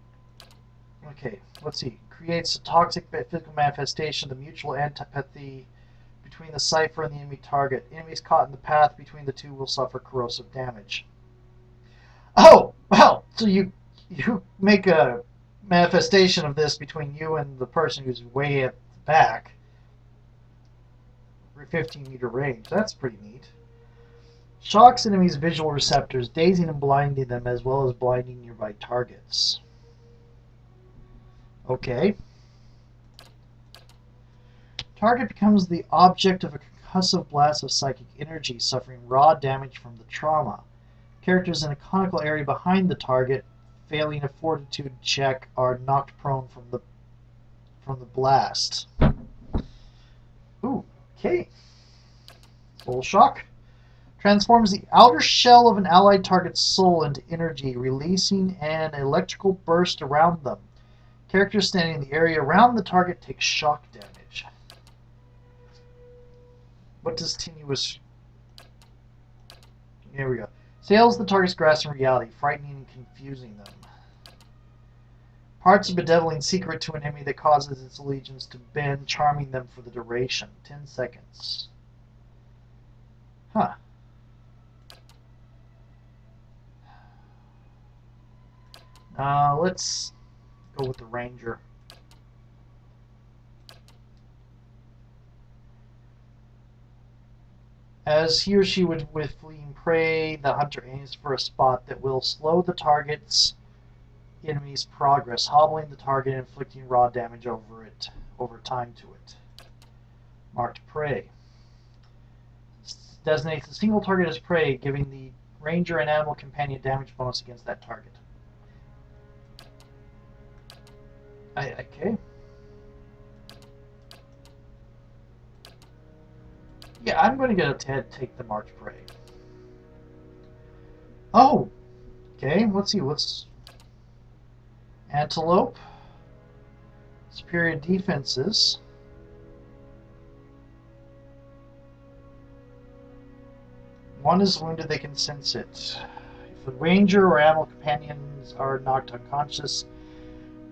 Okay, let's see. Creates a toxic physical manifestation, the mutual antipathy between the cipher and the enemy target. Enemies caught in the path between the two will suffer corrosive damage. Oh, well, so you make a manifestation of this between you and the person who's way at the back. 15-meter range. That's pretty neat. Shocks enemies' visual receptors, dazing and blinding them, as well as blinding nearby targets. Okay. Target becomes the object of a concussive blast of psychic energy, suffering raw damage from the trauma. Characters in a conical area behind the target, failing a fortitude check, are knocked prone from the blast. Ooh, okay. Soul Shock. Transforms the outer shell of an allied target's soul into energy, releasing an electrical burst around them. Characters standing in the area around the target take shock damage. What does tenuous... Here we go. Sails the target's grasp in reality, frightening and confusing them. Parts a bedeviling secret to an enemy that causes its allegiance to bend, charming them for the duration. 10 seconds. Huh. Let's go with the Ranger. As he or she would with fleeing prey, the hunter aims for a spot that will slow the target's enemy's progress, hobbling the target and inflicting raw damage over time to it. Marked prey. Designates a single target as prey, giving the ranger and animal companion damage bonus against that target. Okay. Yeah, I'm going to get a take the marked prey. Oh! Okay, let's see, what's... Antelope. Superior defenses. One is wounded, they can sense it. If a ranger or animal companions are knocked unconscious,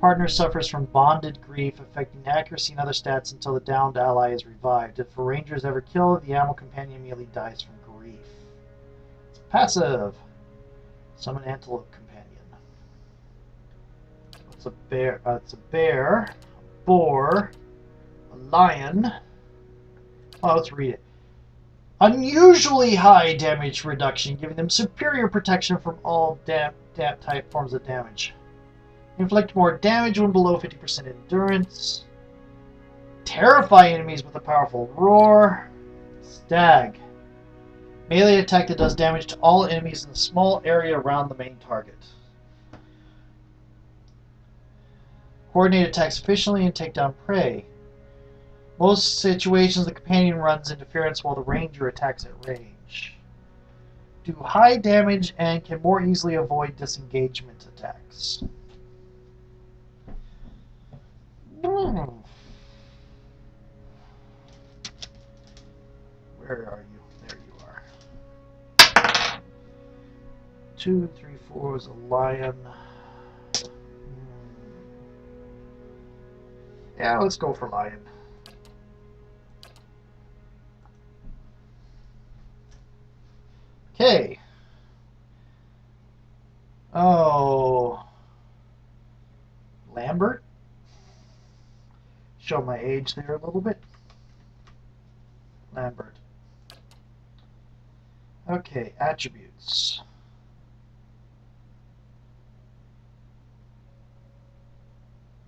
partner suffers from bonded grief, affecting accuracy and other stats until the downed ally is revived. If a ranger is ever killed, the animal companion immediately dies from grief. It's passive. Summon antelope companion. It's a bear. It's a bear, a boar, a lion. Oh, let's read it. Unusually high damage reduction, giving them superior protection from all damp type forms of damage. Inflict more damage when below 50% endurance. Terrify enemies with a powerful roar. Stag. Melee attack that does damage to all enemies in a small area around the main target. Coordinate attacks efficiently and take down prey. Most situations the companion runs interference while the ranger attacks at range. Do high damage and can more easily avoid disengagement attacks. Where are you? There you are. 2, 3, 4 is a lion. Yeah, let's go for lion. Okay. Oh. Lambert? Show my age there a little bit. Lambert. Okay, attributes.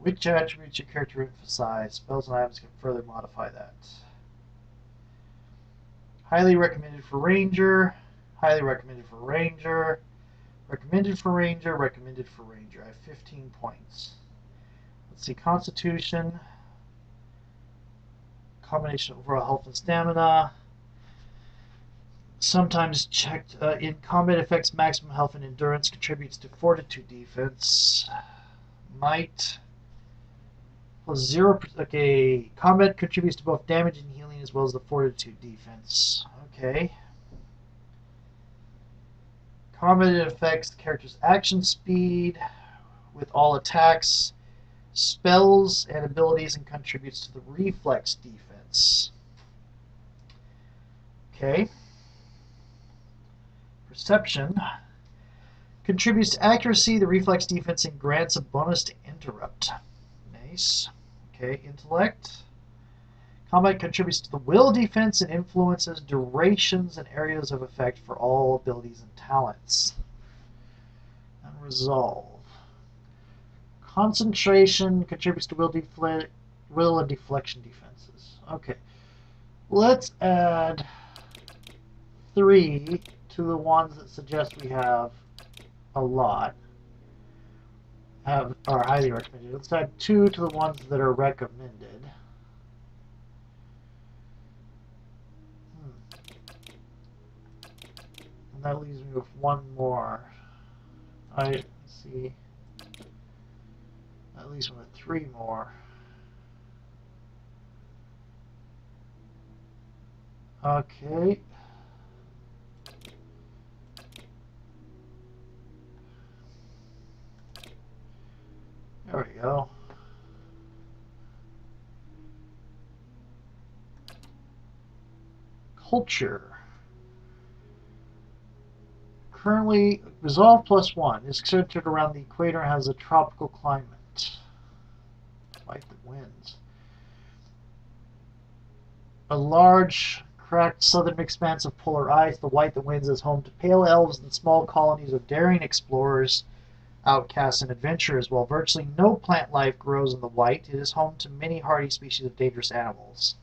Which attributes your character emphasize? Spells and items can further modify that. Highly recommended for Ranger. Highly recommended for Ranger. Recommended for Ranger. Recommended for Ranger. I have 15 points. Let's see. Constitution. Combination of overall health and stamina. Sometimes checked in combat effects, maximum health and endurance contributes to fortitude defense. Might plus 0. Okay, combat contributes to both damage and healing as well as the fortitude defense. Okay. Combat affects the character's action speed with all attacks, spells, and abilities, and contributes to the reflex defense. Okay. Perception contributes to accuracy, the reflex defense, and grants a bonus to interrupt. Nice. Okay, intellect. Combat contributes to the will defense and influences durations and areas of effect for all abilities and talents. And resolve. Concentration contributes to will and deflection defenses. Okay. Let's add 3 to the ones that suggest we have a lot. Are highly recommended. Let's add 2 to the ones that are recommended. And that leaves me with 1 more. I see. That leaves me with 3 more. Okay. There we go. Culture. Currently, resolve +1 is centered around the equator and has a tropical climate. Like the winds. A large, cracked southern expanse of polar ice, the white that winds is home to pale elves and small colonies of daring explorers, outcasts, and adventurers. While virtually no plant life grows in the white, it is home to many hardy species of dangerous animals.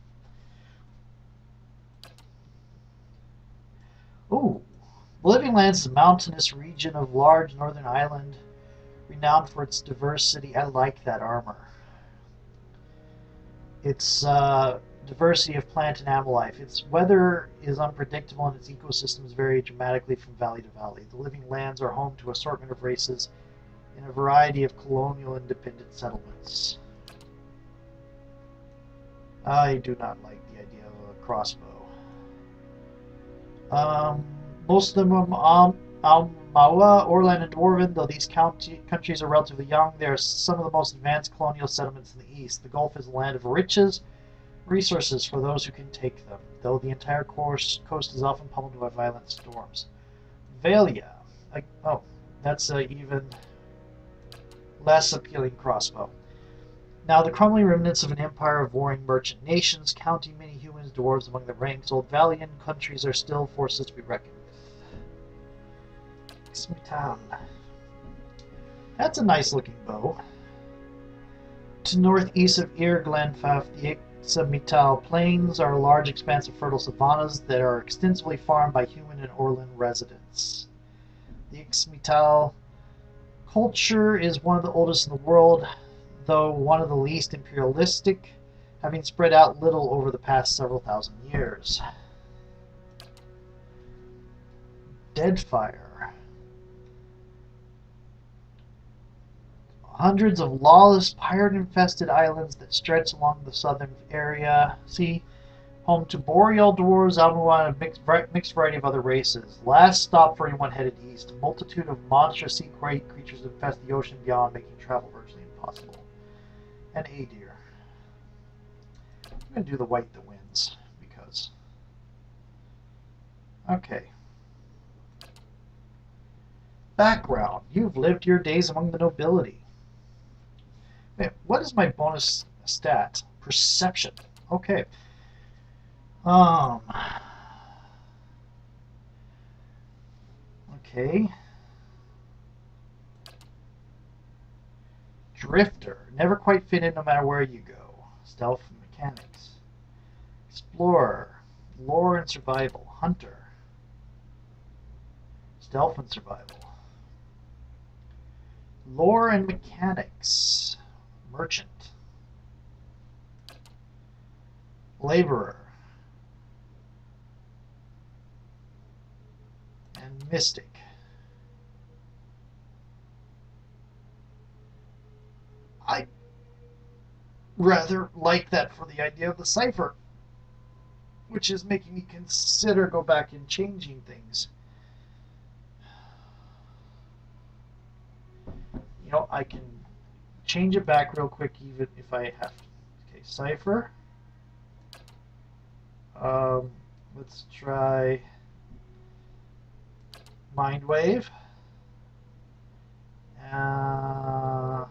Ooh. The Living Lands is a mountainous region of large northern island, renowned for its diversity. I like that armor. Its diversity of plant and animal life. Its weather is unpredictable and its ecosystems vary dramatically from valley to valley. The Living Lands are home to an assortment of races in a variety of colonial independent settlements. I do not like the idea of a crossbow. Most of them are Almaua, Orlan, and Dwarven. Though these countries are relatively young, they are some of the most advanced colonial settlements in the East. The Gulf is a land of riches, resources for those who can take them, though the entire coast is often pummeled by violent storms. Valia. Oh, that's an even less appealing crossbow. Now, the crumbling remnants of an empire of warring merchant nations, counting many humans, dwarves among the ranks, old Valian countries are still forces to be reckoned with. Xmital. That's a nice looking bow. To northeast of Ir Glenfaf, the Xmital Plains are a large expanse of fertile savannas that are extensively farmed by human and Orlan residents. The Xmital culture is one of the oldest in the world, though one of the least imperialistic, having spread out little over the past several thousand years. Deadfire. Hundreds of lawless, pirate-infested islands that stretch along the southern area. See, home to boreal dwarves, Almaua, and a mixed variety of other races. Last stop for anyone headed east. A multitude of monstrous sea creatures infest the ocean beyond, making travel virtually impossible. And Adir. I'm going to do the white that wins, because... Okay. Background. You've lived your days among the nobility. Man, what is my bonus stat? Perception. Okay. Okay. Drifter. Never quite fit in no matter where you go. Stealth and mechanics. Explorer. Lore and survival. Hunter. Stealth and survival. Lore and mechanics. Merchant. Laborer. And mystic. I rather like that for the idea of the cipher, which is making me consider go back and changing things. You know, I can change it back real quick even if I have to. Okay, cipher. Let's try Mindwave. No.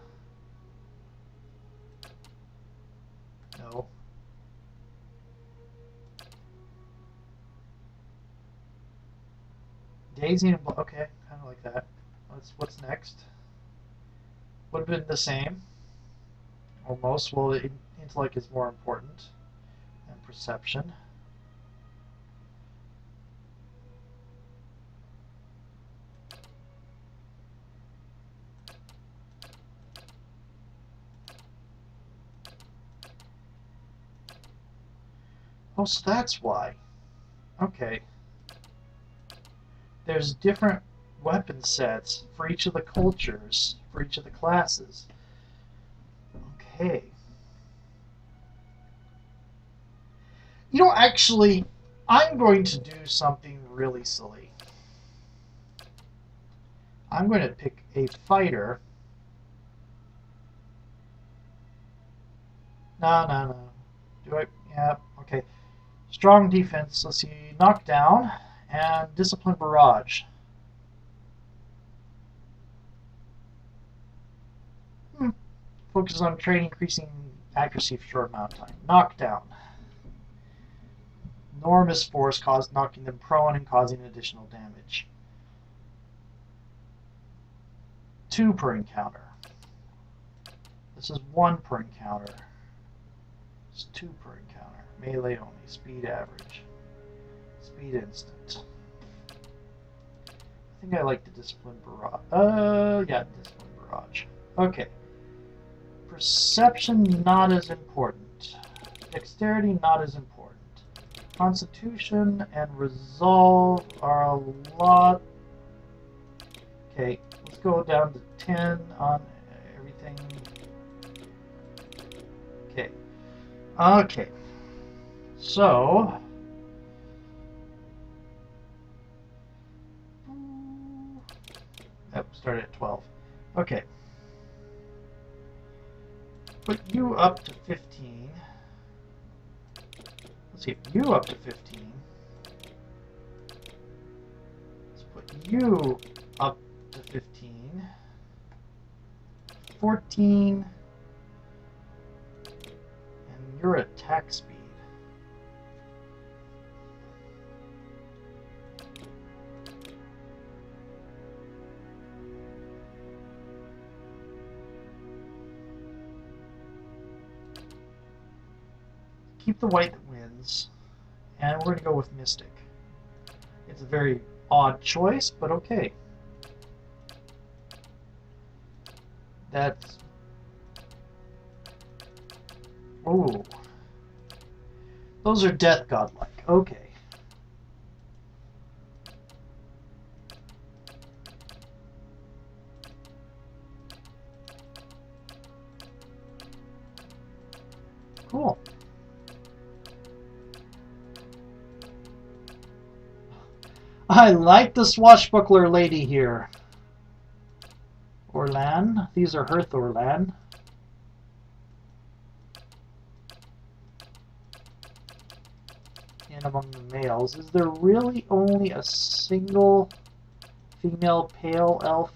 Daisy and okay, kind of like that. What's next? Would have been the same. Almost. Well, intellect is more important than perception. Oh, so that's why. Okay. There's different weapon sets for each of the cultures, for each of the classes. Okay. You know, actually, I'm going to do something really silly. I'm going to pick a fighter. No. Do I? Yeah, okay. Strong defense. Let's see. Knockdown and discipline barrage. Focuses on training, increasing accuracy for a short amount of time. Knockdown. Enormous force knocking them prone and causing additional damage. 2 per encounter. This is 1 per encounter. It's 2 per encounter. Melee only. Speed average. Speed instant. I think I like the discipline barrage. Yeah, discipline barrage. Okay. Perception not as important. Dexterity not as important. Constitution and resolve are a lot. Okay, let's go down to 10 on everything. Okay. Okay. So started at 12. Okay. Put you up to 15. Let's get you up to 15. Let's put you up to 15. 14. And your attack speed. Keep the white that wins, and we're going to go with Mystic. It's a very odd choice, but okay. That's... Ooh. Those are death godlike. Okay. Cool. I like the swashbuckler lady here. Orlan. These are Hearth Orlan. And among the males, is there really only a single female pale elf?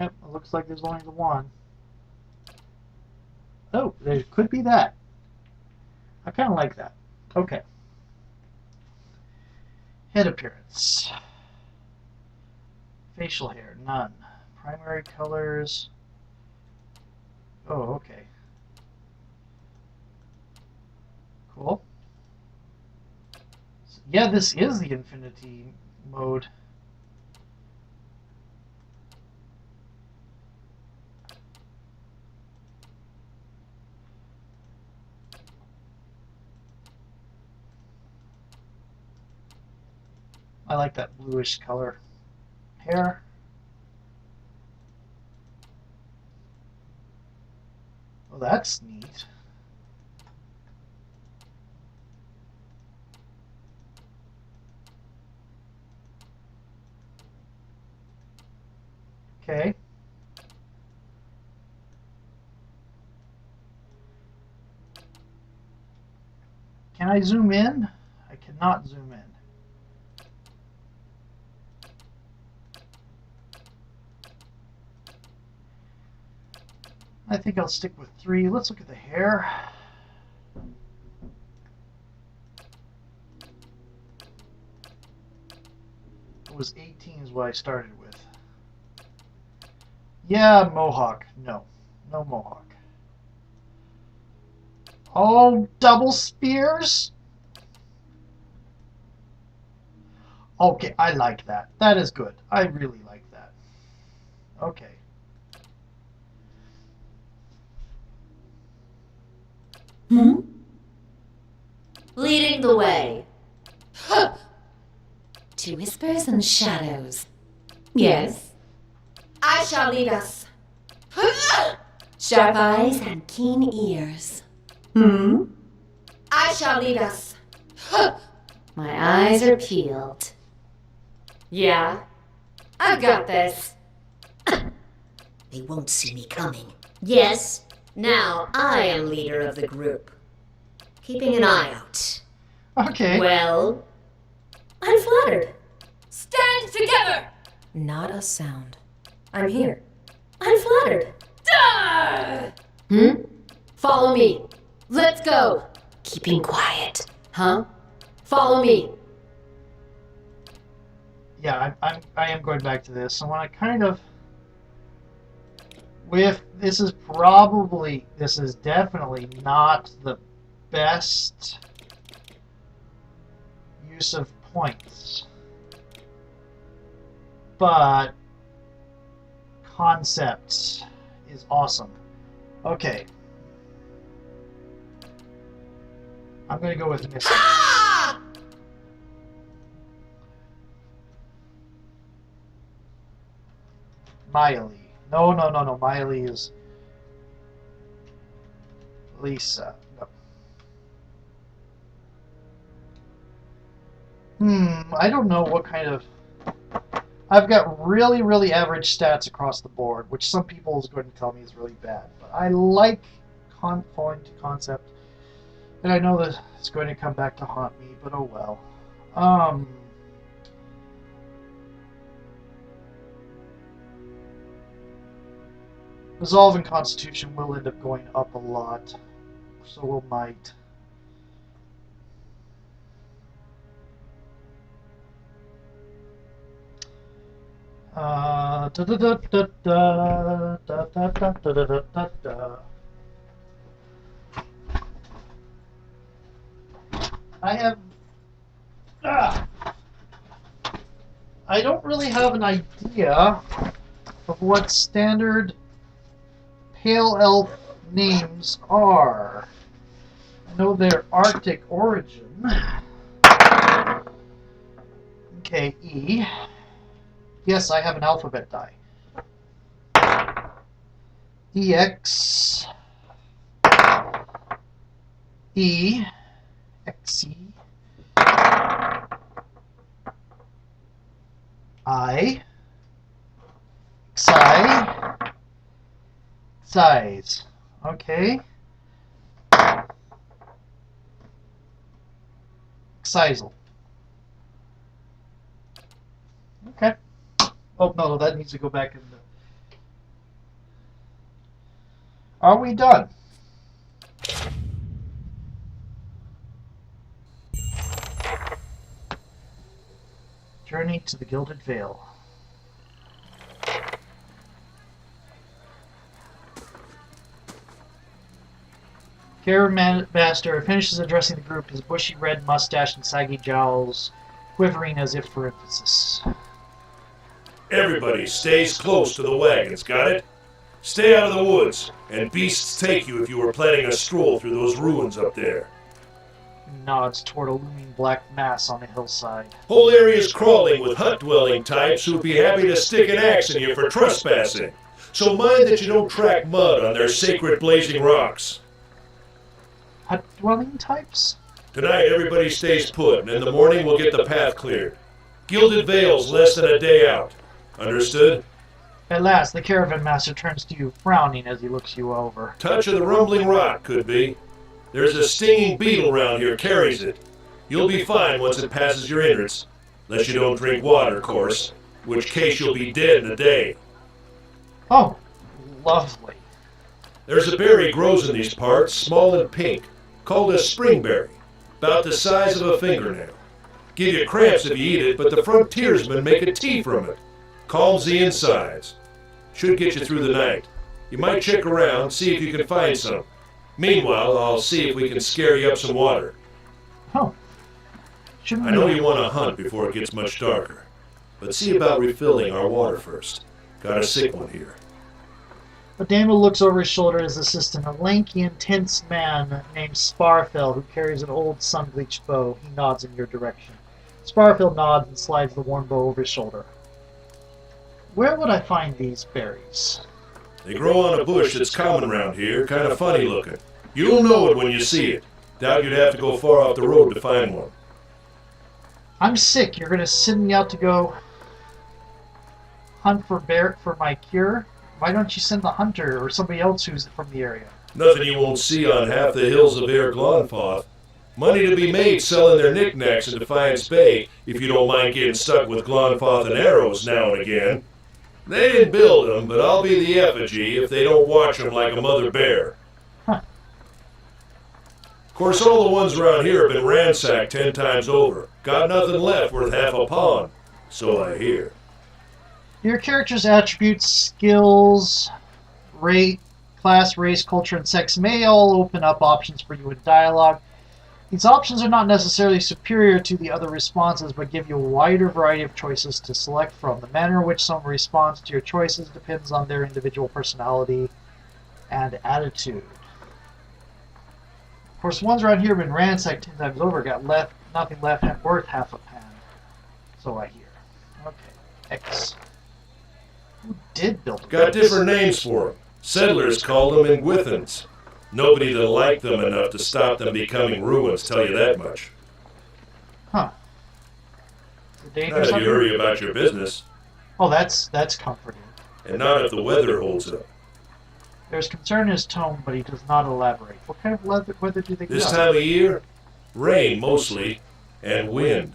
Yep, it looks like there's only the one. Oh, there could be that. I kind of like that. Okay. Head appearance. Facial hair, none. Primary colors. Oh, okay. Cool. So, yeah, this is the Infinity mode. I like that bluish color. Hair. Oh, that's neat. Okay. Can I zoom in? I cannot zoom in. I think I'll stick with 3. Let's look at the hair. It was 18 is what I started with. Yeah, mohawk. No. No mohawk. Oh, double spears? Okay, I like that. That is good. I really like that. Okay. Hmm? Leading the way. To whispers and shadows. Yes. I shall lead us. Sharp eyes and keen ears. Hmm? I shall lead us. My eyes are peeled. Yeah, I've got this. They won't see me coming. Yes, now I am leader of the group. Keeping an eye out. Okay. Well, I'm flattered. Stand together! Not a sound. I'm here. I'm flattered. Hmm? Follow me. Let's go. Keeping quiet. Huh? Follow me. Yeah, I am going back to this. So when I kind of with this is definitely not the best use of points, but concept is awesome. Okay, I'm gonna go with Misty. Miley. No. Miley is Lisa. No. I don't know what kind of... I've got really, really average stats across the board, which some people is going to tell me is really bad. But I like falling to concept. And I know that it's going to come back to haunt me, but oh well. Resolve and Constitution will end up going up a lot. So will Might. I don't really have an idea of what standard Pale Elf names are. I know their Arctic origin. Okay, E. Yes, I have an alphabet die. EX. E. XE. I. Xi. Size. Okay. Xyzel. Okay. Oh no, that needs to go back in the... Are we done? Journey to the Gilded Vale. Caravan Master finishes addressing the group, his bushy red mustache and saggy jowls quivering as if for emphasis. Everybody stays close to the wagons, got it? Stay out of the woods, and beasts take you if you were planning a stroll through those ruins up there. Nods toward a looming black mass on the hillside. Whole area's crawling with hut-dwelling types who'd be happy to stick an axe in you for trespassing. So mind that you don't track mud on their sacred blazing rocks. Hut-dwelling types? Tonight everybody stays put, and in the morning we'll get the path cleared. Gilded Vale's less than a day out. Understood? At last, the Caravan Master turns to you, frowning as he looks you over. Touch of the rumbling rot, could be. There's a stinging beetle round here carries it. You'll be fine once it passes your innards. Unless you don't drink water, of course. In which case you'll be dead in a day. Oh, lovely. There's a berry grows in these parts, small and pink, called a springberry. About the size of a fingernail. Give you cramps if you eat it, but the frontiersmen make a tea from it. Calms the insides. Should get you through the night. You might check around, see if you can find some. Meanwhile, I'll see if we can scare you up some water. Oh. Shouldn't I know you want to hunt before it gets much darker. But see about refilling our water first. Got a sick one here. Daniel looks over his shoulder at his assistant, a lanky, intense man named Sparfell, who carries an old sun-bleached bow. He nods in your direction. Sparfell nods and slides the worn bow over his shoulder. Where would I find these berries? They grow on a bush that's common around here, kind of funny looking. You'll know it when you see it. Doubt you'd have to go far off the road to find one. I'm sick. You're going to send me out to go hunt for my cure? Why don't you send the hunter or somebody else who's from the area? Nothing you won't see on half the hills of Air Glonfoth. Money to be made selling their knickknacks in Defiance Bay, if you don't mind getting stuck with Glonfoth and arrows now and again. They didn't build them, but I'll be the effigy if they don't watch them like a mother bear. Huh. Of course, all the ones around here have been ransacked 10 times over. Got nothing left worth half a pawn, so I hear. Your character's attributes, skills, rate, class, race, culture, and sex may all open up options for you in dialogue. These options are not necessarily superior to the other responses, but give you a wider variety of choices to select from. The manner in which someone responds to your choices depends on their individual personality and attitude. Of course, the ones around here have been ransacked 10 times over, got nothing left worth half a pound. So I hear. Okay, X. Who did build them? Got different names for them. Settlers called them Ingwithans. Nobody that liked them enough to stop them becoming ruins, tell you that much. Huh. Not if you hurry about your business. Oh, that's comforting. And not if the weather holds up. There's concern in his tone, but he does not elaborate. What kind of weather do they get? This time of year, rain mostly, and wind.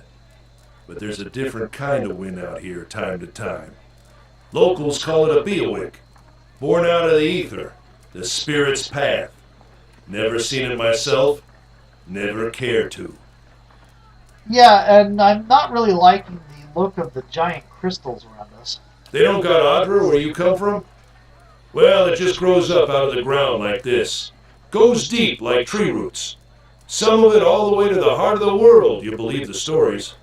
But there's a different kind of wind out here time to time. Locals call it a beowick, born out of the ether, the spirit's path. Never seen it myself, never care to. Yeah, and I'm not really liking the look of the giant crystals around us. They don't got Adra where you come from? Well, it just grows up out of the ground like this. Goes deep like tree roots. Some of it all the way to the heart of the world, you believe the stories.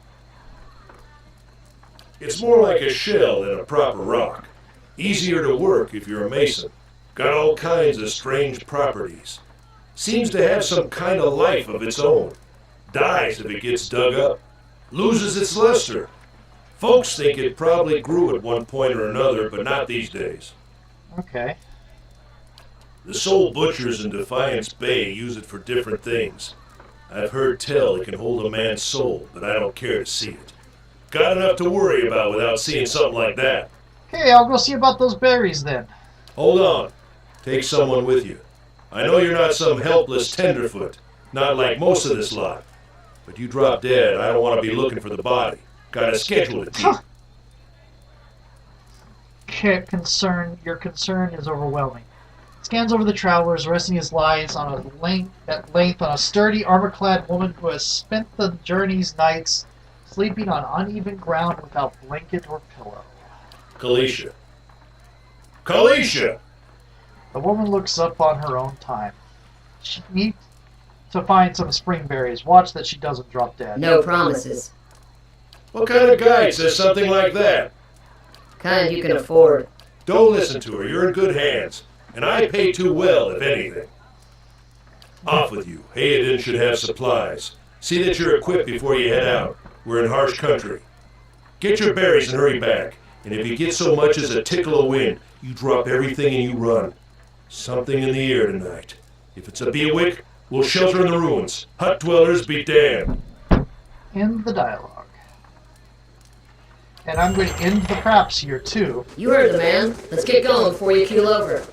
It's more like a shell than a proper rock. Easier to work if you're a mason. Got all kinds of strange properties. Seems to have some kind of life of its own. Dies if it gets dug up. Loses its luster. Folks think it probably grew at one point or another, but not these days. Okay. The soul butchers in Defiance Bay use it for different things. I've heard tell it can hold a man's soul, but I don't care to see it. Got enough to worry about without seeing something like that. Okay, I'll go see about those berries then. Hold on. Take someone with you. I know you're not some helpless tenderfoot, not like most of this lot. But you drop dead, I don't want to be looking for the body. Got a schedule to keep. Your concern is overwhelming. Scans over the travelers, resting his eyes at length on a sturdy, armor-clad woman who has spent the journey's nights sleeping on uneven ground without blanket or pillow. Kalisha. Kalisha! The woman looks up on her own time. She needs to find some spring berries. Watch that she doesn't drop dead. No promises. What kind of guide says something like that? Kind you can afford. Don't listen to her. You're in good hands. And I pay too well, if anything. Off with you. Hayden should have supplies. See that you're equipped before you head out. We're in harsh country. Get your berries and hurry back. And if you get so much as a tickle of wind, you drop everything and you run. Something in the air tonight. If it's a Bewick, we'll shelter in the ruins. Hut dwellers be damned. End the dialogue. And I'm going to end the craps here, too. You heard the man. Let's get going before you keel over.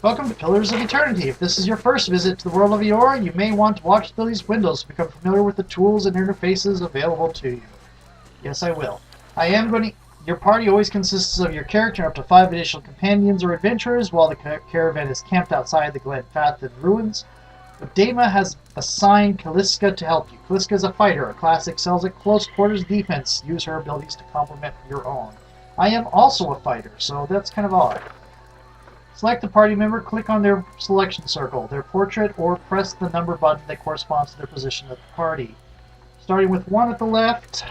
Welcome to Pillars of Eternity. If this is your first visit to the world of Eora, you may want to watch through these windows to become familiar with the tools and interfaces available to you. Yes, I will. Your party always consists of your character and up to 5 additional companions or adventurers, while the caravan is camped outside the Glen Fathin ruins. But Dama has assigned Kaliska to help you. Kaliska is a fighter. A class excels at close quarters defense. Use her abilities to complement your own. I am also a fighter, so that's kind of odd. Select a party member, click on their selection circle, their portrait, or press the number button that corresponds to their position at the party. Starting with 1 at the left,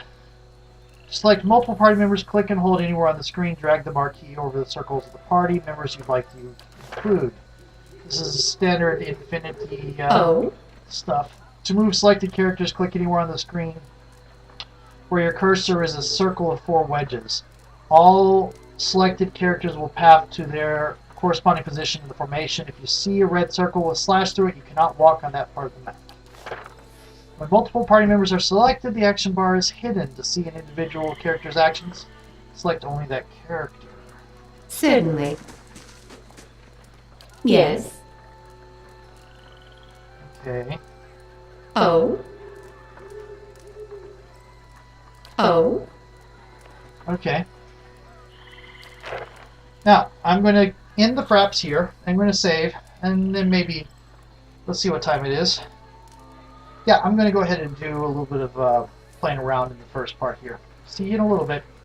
select multiple party members, click and hold anywhere on the screen, drag the marquee over the circles of the party members you'd like to include. This is standard Infinity stuff. To move selected characters, click anywhere on the screen where your cursor is a circle of 4 wedges. All selected characters will path to their corresponding position in the formation. If you see a red circle with a slash through it, you cannot walk on that part of the map. When multiple party members are selected, the action bar is hidden. To see an individual character's actions, select only that character. Certainly. Yes. Okay. Oh. Oh. Okay. Now, I'm going to end the fraps here. I'm going to save, and then maybe, let's see what time it is. Yeah, I'm going to go ahead and do a little bit of playing around in the first part here. See you in a little bit.